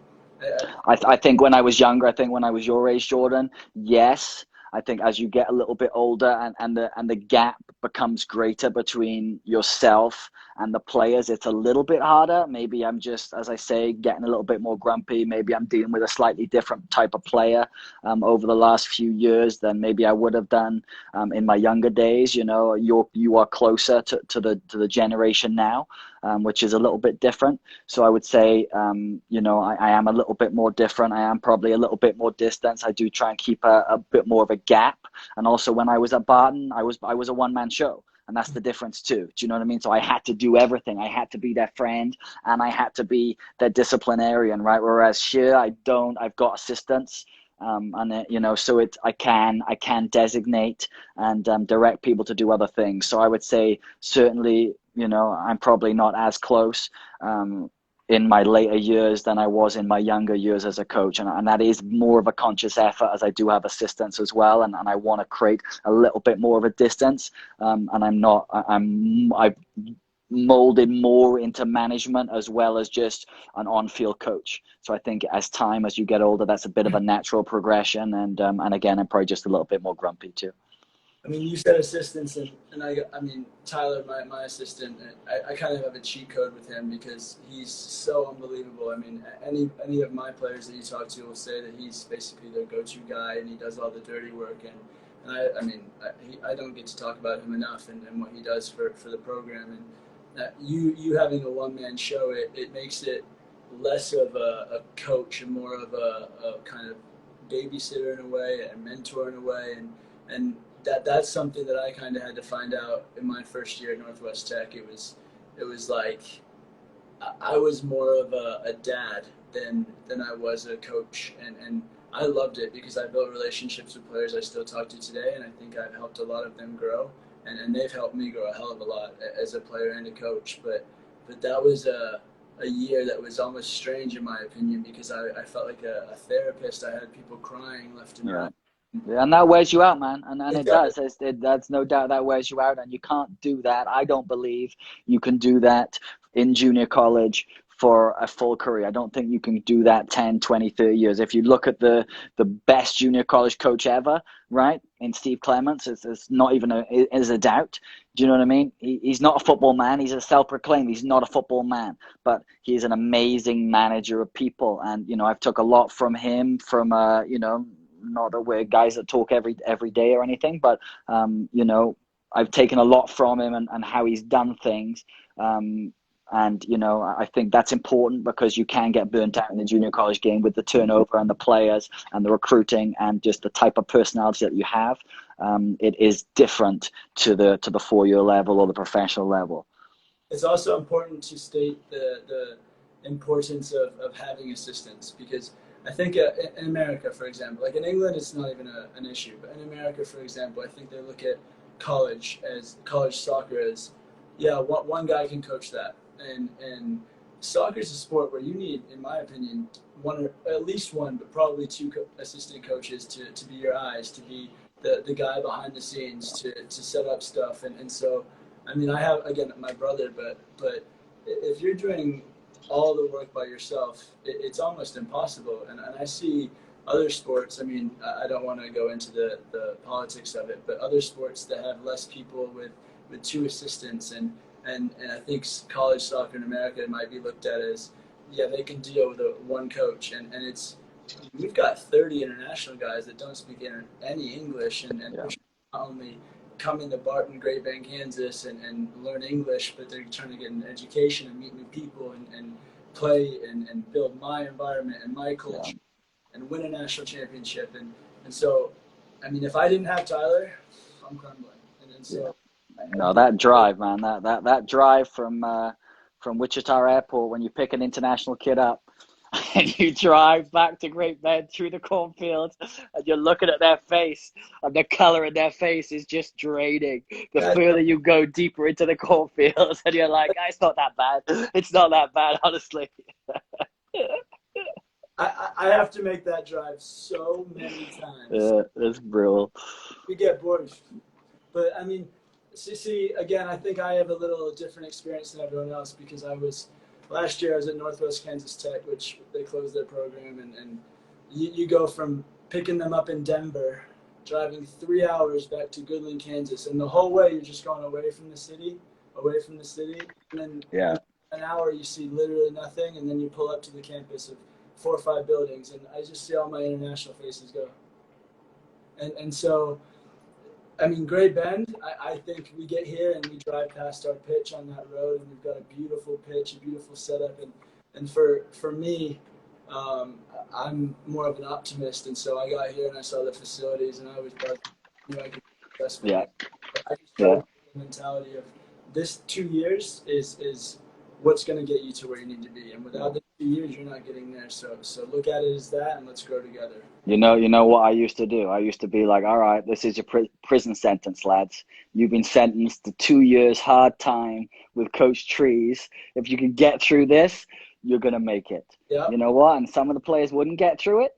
Speaker 2: I think when I was younger, I think when I was your age, Jordan, yes. I think as you get a little bit older and the gap becomes greater between yourself and the players, it's a little bit harder. Maybe I'm just, as I say, getting a little bit more grumpy. Maybe I'm dealing with a slightly different type of player over the last few years than maybe I would have done in my younger days. You know, you are closer to the generation now, which is a little bit different. So I would say, I am a little bit more different. I am probably a little bit more distant. I do try and keep a bit more of a gap. And also when I was at Barton, I was a one-man show. And that's the difference too. Do you know what I mean? So I had to do everything. I had to be their friend and I had to be their disciplinarian, right? Whereas here I don't. I've got assistants. So I can designate and direct people to do other things. So I would say certainly, I'm probably not as close in my later years than I was in my younger years as a coach. And that is more of a conscious effort as I do have assistants as well. And I want to create a little bit more of a distance. I've molded more into management as well as just an on-field coach. So I think as you get older, that's a bit of a natural progression. And again, I'm probably just a little bit more grumpy too.
Speaker 1: I mean, you said assistants, and I mean, Tyler, my assistant, I kind of have a cheat code with him because he's so unbelievable. I mean, any of my players that you talk to will say that he's basically their go-to guy, and he does all the dirty work. And I don't get to talk about him enough and what he does for the program. And you having a one-man show, it makes it less of a coach and more of a kind of babysitter in a way, and mentor in a way, and that's something that I kind of had to find out in my first year at Northwest Tech. It was like I was more of a dad than I was a coach, and I loved it because I built relationships with players I still talk to today, and I think I've helped a lot of them grow, and they've helped me grow a hell of a lot as a player and a coach. But that was a year that was almost strange in my opinion because I felt like a therapist. I had people crying left and right.
Speaker 2: Yeah, and that wears you out, man. And it does. That's no doubt that wears you out. And you can't do that. I don't believe you can do that in junior college for a full career. I don't think you can do that 10, 20, 30 years. If you look at the best junior college coach ever, right, in Steve Clements, it's not even a doubt. Do you know what I mean? He's not a football man. He's a self-proclaimed. He's not a football man, but he's an amazing manager of people. And, I've took a lot from him from, not that we're guys that talk every day or anything, but I've taken a lot from him and how he's done things. I think that's important because you can get burnt out in the junior college game with the turnover and the players and the recruiting and just the type of personality that you have. It is different to the 4-year level or the professional level.
Speaker 1: It's also important to state the importance of having assistants because I think in America, for example, like in England, it's not even an issue. But in America, for example, I think they look at college soccer as, one guy can coach that. And soccer is a sport where you need, in my opinion, at least one, but probably two assistant coaches to be your eyes, to be the guy behind the scenes, to set up stuff. And so, I mean, I have, again, my brother, but if you're doing all the work by yourself, it's almost impossible. And I see other sports, I mean, I don't want to go into the politics of it, but other sports that have less people with two assistants, and I think college soccer in America might be looked at as, they can deal with one coach, and we've got 30 international guys that don't speak any English, and
Speaker 2: Yeah.
Speaker 1: they're not only coming to Barton, Great Bend, Kansas, and learn English, but they're trying to get an education and meet new people and play and build my environment and my culture and win a national championship. And so, I mean, if I didn't have Tyler, I'm crumbling. And so,
Speaker 2: no, that drive, man, that drive from Wichita Airport when you pick an international kid up and you drive back to Great Bend through the cornfields and you're looking at their face and the color in their face is just draining. The further you go deeper into the cornfields and you're like, it's not that bad. It's not that bad, honestly.
Speaker 1: I have to make that drive so many times.
Speaker 2: Yeah, it's brutal.
Speaker 1: We get bored. But, I mean, see, again, I think I have a little different experience than everyone else because last year I was at Northwest Kansas Tech, which they closed their program, and you go from picking them up in Denver, driving 3 hours back to Goodland, Kansas, and the whole way you're just going away from the city, and then an hour you see literally nothing, and then you pull up to the campus of 4 or 5 buildings, and I just see all my international faces go. And so, I mean, Great Bend, I think we get here and we drive past our pitch on that road, and we've got a beautiful pitch, a beautiful setup. And for me, I'm more of an optimist. And so I got here and I saw the facilities, and I was knew I could be successful.
Speaker 2: Yeah.
Speaker 1: I just got the mentality of this 2 years is what's going to get you to where you need to be. And without the 2 years, you're not getting there. So look at it as that, and let's grow together.
Speaker 2: You know what I used to do? I used to be like, all right, this is your prison sentence, lads. You've been sentenced to 2 years hard time with Coach Trees. If you can get through this, you're going to make it.
Speaker 1: Yeah.
Speaker 2: You know what? And some of the players wouldn't get through it.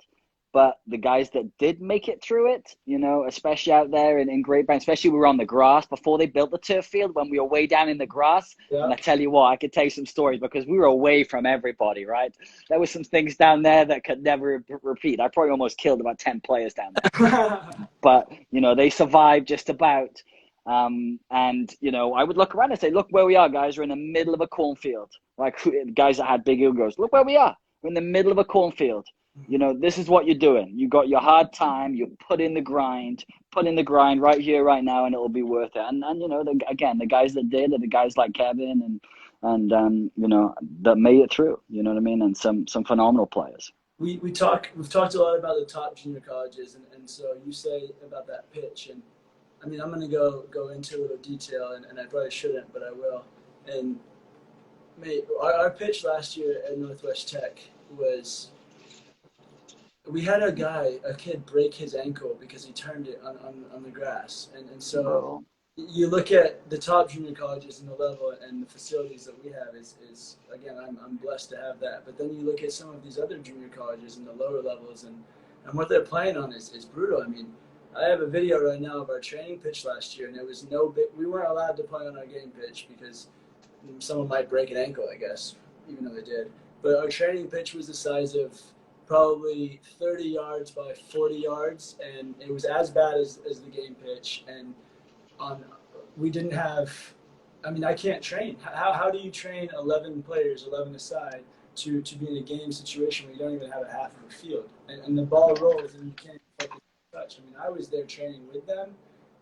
Speaker 2: But the guys that did make it through it, you know, especially out there in Great Bend, especially we were on the grass before they built the turf field, when we were way down in the grass. Yeah. And I tell you what, I could tell you some stories because we were away from everybody, right? There were some things down there that could never repeat. I probably almost killed about 10 players down there. But, you know, they survived just about. And, you know, I would look around and say, look where we are, guys. We're in the middle of a cornfield. Like guys that had big egos. Look where we are. We're in the middle of a cornfield. You know, this is what you're doing. You got your hard time. You put in the grind right here, right now, and it'll be worth it. And you know, the guys that did are the guys like Kevin and you know, that made it through. You know what I mean? And some phenomenal players.
Speaker 1: We've talked a lot about the top junior colleges, and so you say about that pitch, and I mean, I'm going to go into a little detail, and I probably shouldn't, but I will. And mate, our pitch last year at Northwest Tech was. We had a kid break his ankle because he turned it on the grass. And so you look at the top junior colleges and the level and the facilities that we have is again, I'm blessed to have that. But then you look at some of these other junior colleges and the lower levels and what they're playing on is brutal. I mean, I have a video right now of our training pitch last year, and it was we weren't allowed to play on our game pitch because someone might break an ankle, I guess, even though they did. But our training pitch was the size of probably 30 yards by 40 yards, and it was as bad as the game pitch. And we didn't have, I mean, I can't train. How do you train 11 players, 11 aside, to be in a game situation where you don't even have a half of a field, and the ball rolls and you can't focus touch? I mean, I was there training with them,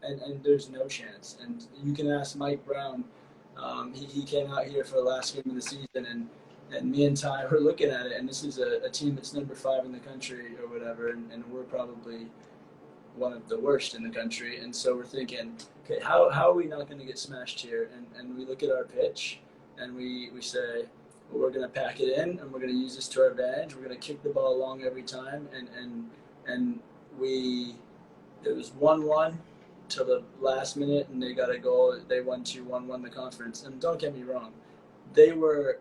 Speaker 1: and there's no chance. And you can ask Mike Brown. He came out here for the last game of the season, and me and Ty were looking at it, and this is a team that's number 5 in the country or whatever, and we're probably one of the worst in the country. And so we're thinking, okay, how are we not going to get smashed here? And we look at our pitch, and we say, well, we're going to pack it in, and we're going to use this to our advantage. We're going to kick the ball long every time, and it was 1-1 till the last minute, and they got a goal. They won 2-1, won the conference. And don't get me wrong, they were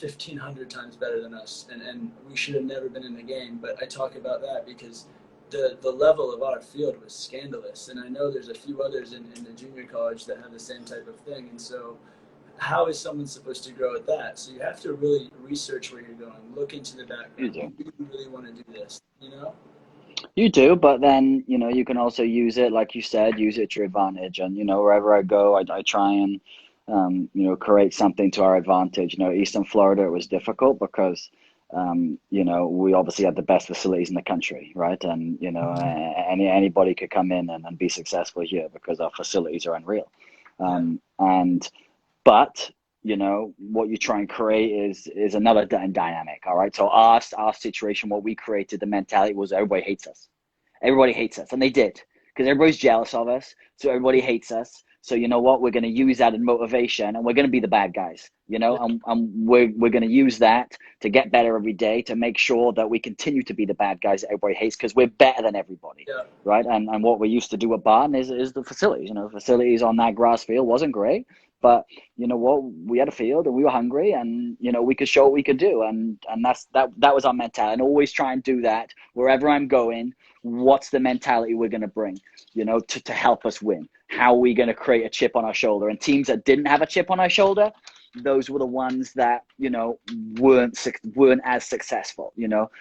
Speaker 1: 1,500 times better than us, and we should have never been in the game. But I talk about that because the level of our field was scandalous, and I know there's a few others in the junior college that have the same type of thing. And so how is someone supposed to grow at that? So you have to really research where you're going, look into the background. Do you really want to do this, you know?
Speaker 2: You do, but then, you know, you can also use it, like you said, use it to your advantage. And, you know, wherever I go, I try and you know, create something to our advantage. You know, Eastern Florida, it was difficult because you know, we obviously had the best facilities in the country, right? And, you know, anybody could come in and be successful here because our facilities are unreal. But you know what you try and create is another dynamic. All right, so our situation, what we created, the mentality was everybody hates us. Everybody hates us, and they did, because everybody's jealous of us, so everybody hates us. So you know what, we're going to use that as motivation, and we're going to be the bad guys, you know. And we're going to use that to get better every day, to make sure that we continue to be the bad guys that everybody hates, because we're better than everybody. Right. And what we used to do at Barton is the facilities. You know, facilities on that grass field wasn't great, but you know what, we had a field and we were hungry, and you know, we could show what we could do, and that was our mentality. And always try and do that wherever I'm going. What's the mentality we're going to bring, you know, to help us win? How are we going to create a chip on our shoulder? And teams that didn't have a chip on our shoulder, those were the ones that, you know, weren't as successful, you know.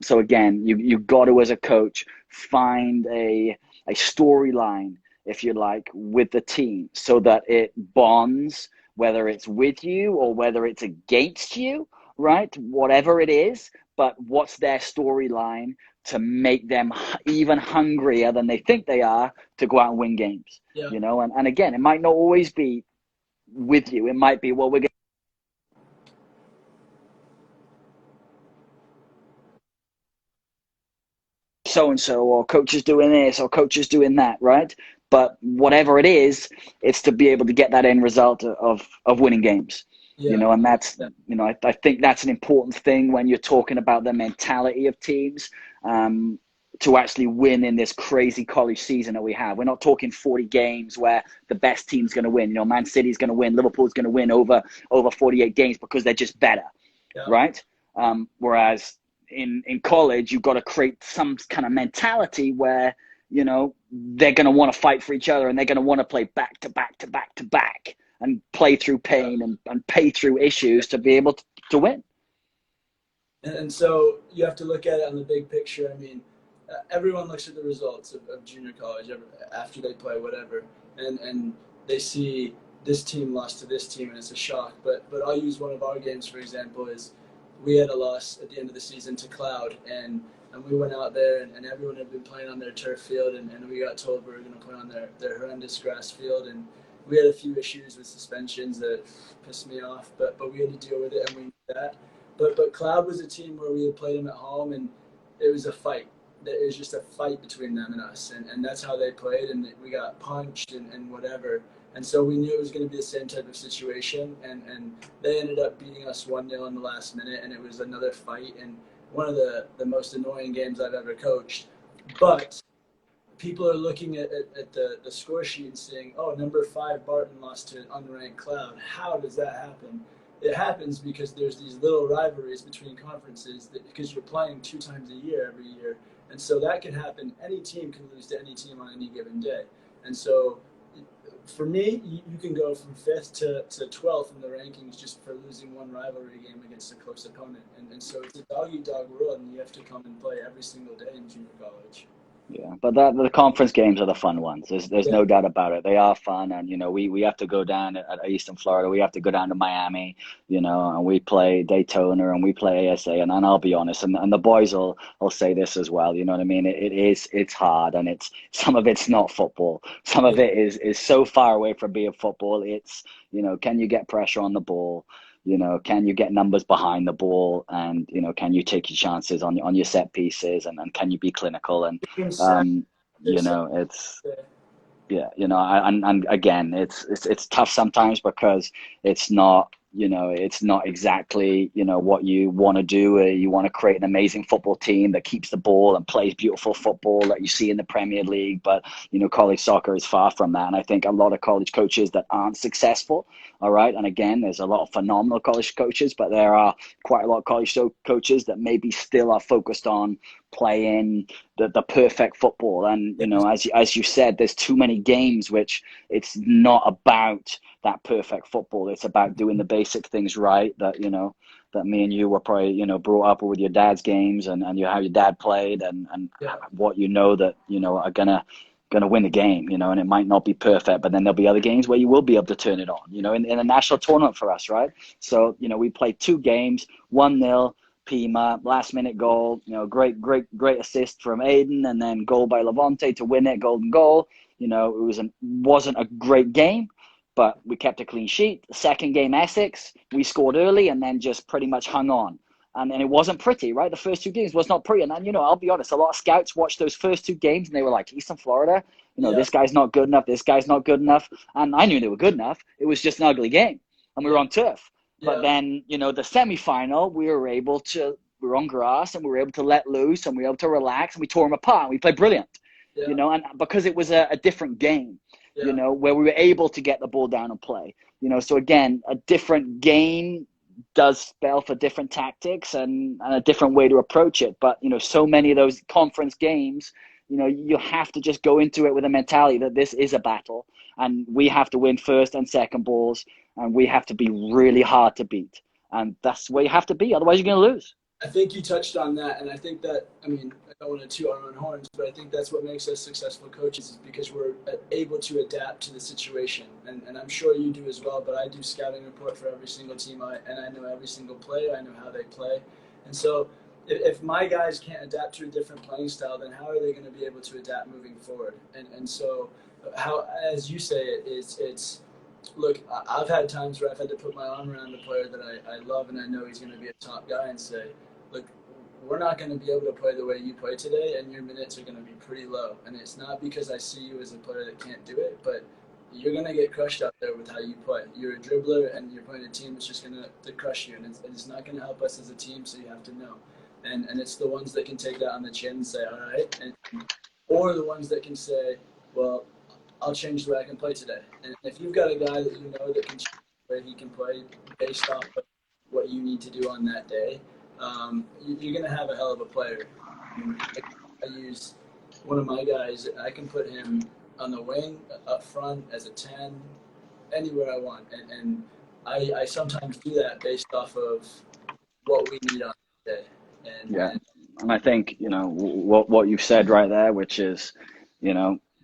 Speaker 2: So again, you got to, as a coach, find a storyline, if you like, with the team, so that it bonds, whether it's with you or whether it's against you, right? Whatever it is, but what's their storyline to make them even hungrier than they think they are to go out and win games, you know? And again, it might not always be with you. It might be, well, we're going so-and-so, or coach is doing this, or coach is doing that, right? But whatever it is, it's to be able to get that end result of winning games, you know. And that's, you know, I think that's an important thing when you're talking about the mentality of teams, to actually win in this crazy college season that we have. We're not talking 40 games where the best team's going to win. You know, Man City's going to win, Liverpool's going to win over 48 games because they're just better, right? Whereas in college, you've got to create some kind of mentality where, you know, they're going to want to fight for each other, and they're going to want to play back to back to back to back, and play through pain and pay through issues to be able to win.
Speaker 1: And so you have to look at it on the big picture. I mean, everyone looks at the results of junior college after they play whatever, and they see this team lost to this team, and it's a shock. But I'll use one of our games, for example, is we had a loss at the end of the season to Cloud, and we went out there, and everyone had been playing on their turf field, and we got told we were going to play on their horrendous grass field, and we had a few issues with suspensions that pissed me off, but we had to deal with it, and we knew that. But Cloud was a team where we had played them at home, and it was a fight. It was just a fight between them and us, and that's how they played, and we got punched and whatever. And so we knew it was going to be the same type of situation, and they ended up beating us 1-0 in the last minute, and it was another fight, and one of the most annoying games I've ever coached. But people are looking at the score sheet and saying, oh, number 5 Barton lost to an unranked Cloud. How does that happen? It happens because there's these little rivalries between conferences, because you're playing 2 times a year every year. And so that can happen. Any team can lose to any team on any given day. And so for me, you can go from 5th to 12th in the rankings just for losing one rivalry game against a close opponent. And so it's a dog-eat-dog world, and you have to come and play every single day in junior college.
Speaker 2: Yeah, but the conference games are the fun ones. There's no doubt about it. They are fun, and you know, we have to go down at Eastern Florida. We have to go down to Miami, you know, and we play Daytona and we play ASA. And I'll be honest, and the boys will say this as well. You know what I mean? It's hard, and it's some of it's not football. Some of it is so far away from being football. It's, you know, can you get pressure on the ball? You know, can you get numbers behind the ball, and you know, can you take your chances on your set pieces, and can you be clinical? And you know, it's you know, and again, it's tough sometimes because it's not, you know, it's not exactly, you know, what you want to do. You want to create an amazing football team that keeps the ball and plays beautiful football that you see in the Premier League. But, you know, college soccer is far from that. And I think a lot of college coaches that aren't successful, all right, and again, there's a lot of phenomenal college coaches, but there are quite a lot of college coaches that maybe still are focused on playing the perfect football. And, you know, as you said, there's too many games which it's not about that perfect football. It's about doing the basic things right, that, you know, that me and you were probably, you know, brought up with your dad's games, and how your dad played, and what, you know, that, you know, are gonna win the game, you know. And it might not be perfect, but then there'll be other games where you will be able to turn it on, you know, in a national tournament for us, right? So, you know, we played 2 games, 1-0, Pima, last minute goal, great assist from Aiden, and then goal by Levante to win it, golden goal. It wasn't a great game, but we kept a clean sheet. The second game, Essex, we scored early and then just pretty much hung on. And it wasn't pretty, right? The first two games was not pretty. And then, I'll be honest, a lot of scouts watched those first two games and they were like, Eastern Florida, this guy's not good enough. This guy's not good enough. And I knew they were good enough. It was just an ugly game. And we were on turf. Yeah. But then, the semifinal, we were on grass and we were able to let loose and we were able to relax and we tore them apart. And we played brilliant, and because it was a different game, where we were able to get the ball down and play, so again, a different game does spell for different tactics and a different way to approach it. But, so many of those conference games, you have to just go into it with a mentality that this is a battle and we have to win first and second balls and we have to be really hard to beat. And that's where you have to be. Otherwise, you're going to lose.
Speaker 1: I think you touched on that. And I think that, I don't want to toot our own horns, but I think that's what makes us successful coaches is because we're able to adapt to the situation. And I'm sure you do as well, but I do scouting report for every single team, and I know every single player. I know how they play. And so if my guys can't adapt to a different playing style, then how are they going to be able to adapt moving forward? And so how, as you say, it's look, I've had times where I've had to put my arm around a player that I love and I know he's going to be a top guy and say, look, we're not going to be able to play the way you play today, and your minutes are going to be pretty low. And it's not because I see you as a player that can't do it, but you're going to get crushed out there with how you play. You're a dribbler, and you're playing a team that's just going to crush you, and it's not going to help us as a team, so you have to know. And it's the ones that can take that on the chin and say, all right, or the ones that can say, well, I'll change the way I can play today. And if you've got a guy that that can change the way he can play based off of what you need to do on that day, you're going to have a hell of a player. I use one of my guys. I can put him on the wing, up front, as a 10, anywhere I want. And I sometimes do that based off of what we need on the day.
Speaker 2: And I think, what you've said right there, which is,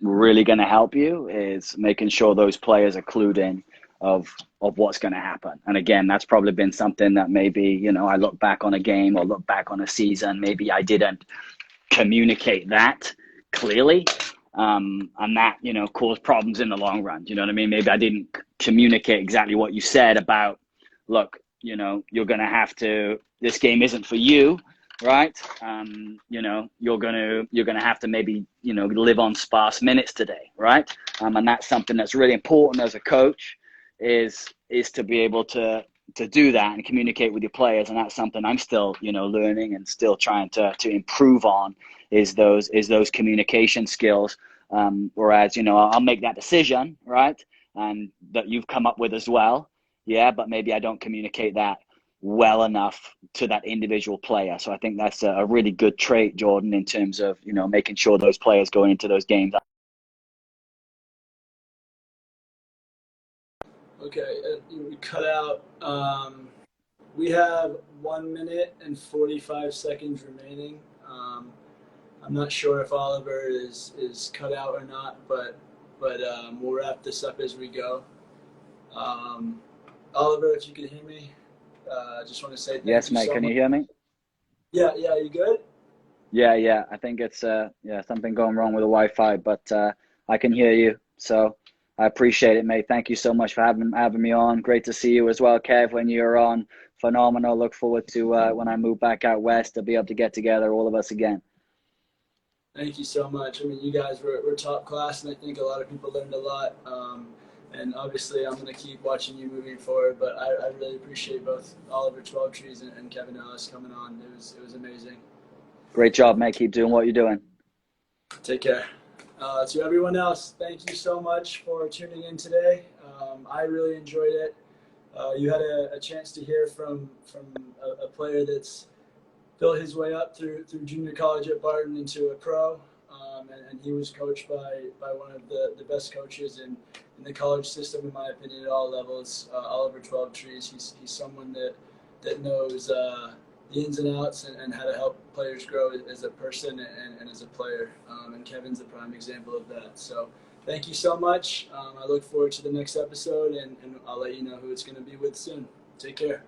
Speaker 2: really going to help you is making sure those players are clued in of what's going to happen. And again, that's probably been something that maybe, I look back on a game or look back on a season, maybe I didn't communicate that clearly. And that, caused problems in the long run. You know what I mean? Maybe I didn't communicate exactly what you said about, look, you're going to have to, this game isn't for you, right? You're going to have to maybe, live on sparse minutes today, right? And that's something that's really important as a coach is to be able to do that and communicate with your players. And that's something I'm still, learning and still trying to improve on is those communication skills. Whereas, I'll make that decision, right? And that you've come up with as well. Yeah. But maybe I don't communicate that well enough to that individual player. So I think that's a really good trait, Jordan, in terms of, making sure those players going into those games.
Speaker 1: Okay, we cut out. We have 1 minute and 45 seconds remaining. I'm not sure if Oliver is cut out or not, but we'll wrap this up as we go. Oliver, if you can hear me, I just want to say thank
Speaker 2: yes,
Speaker 1: you
Speaker 2: mate.
Speaker 1: so
Speaker 2: Can
Speaker 1: much.
Speaker 2: you hear me?
Speaker 1: Yeah. You good?
Speaker 2: Yeah. I think it's something going wrong with the Wi-Fi, but I can hear you. So I appreciate it, mate. Thank you so much for having me on. Great to see you as well, Kev, when you're on. Phenomenal. Look forward to when I move back out west to be able to get together, all of us again.
Speaker 1: Thank you so much. You guys were top class, and I think a lot of people learned a lot. And obviously, I'm going to keep watching you moving forward. But I really appreciate both Oliver Twelvetrees and Kevin Ellis coming on. It was amazing.
Speaker 2: Great job, mate. Keep doing what you're doing.
Speaker 1: Take care. To everyone else, thank you so much for tuning in today. I really enjoyed it. You had a chance to hear from a player that's built his way up through junior college at Barton into a pro, and he was coached by one of the best coaches in the college system, in my opinion, at all levels. Oliver Twelvetrees. He's someone that knows the ins and outs and how to help players grow as a person and as a player. And Kevin's a prime example of that. So thank you so much. I look forward to the next episode, and I'll let you know who it's going to be with soon. Take care.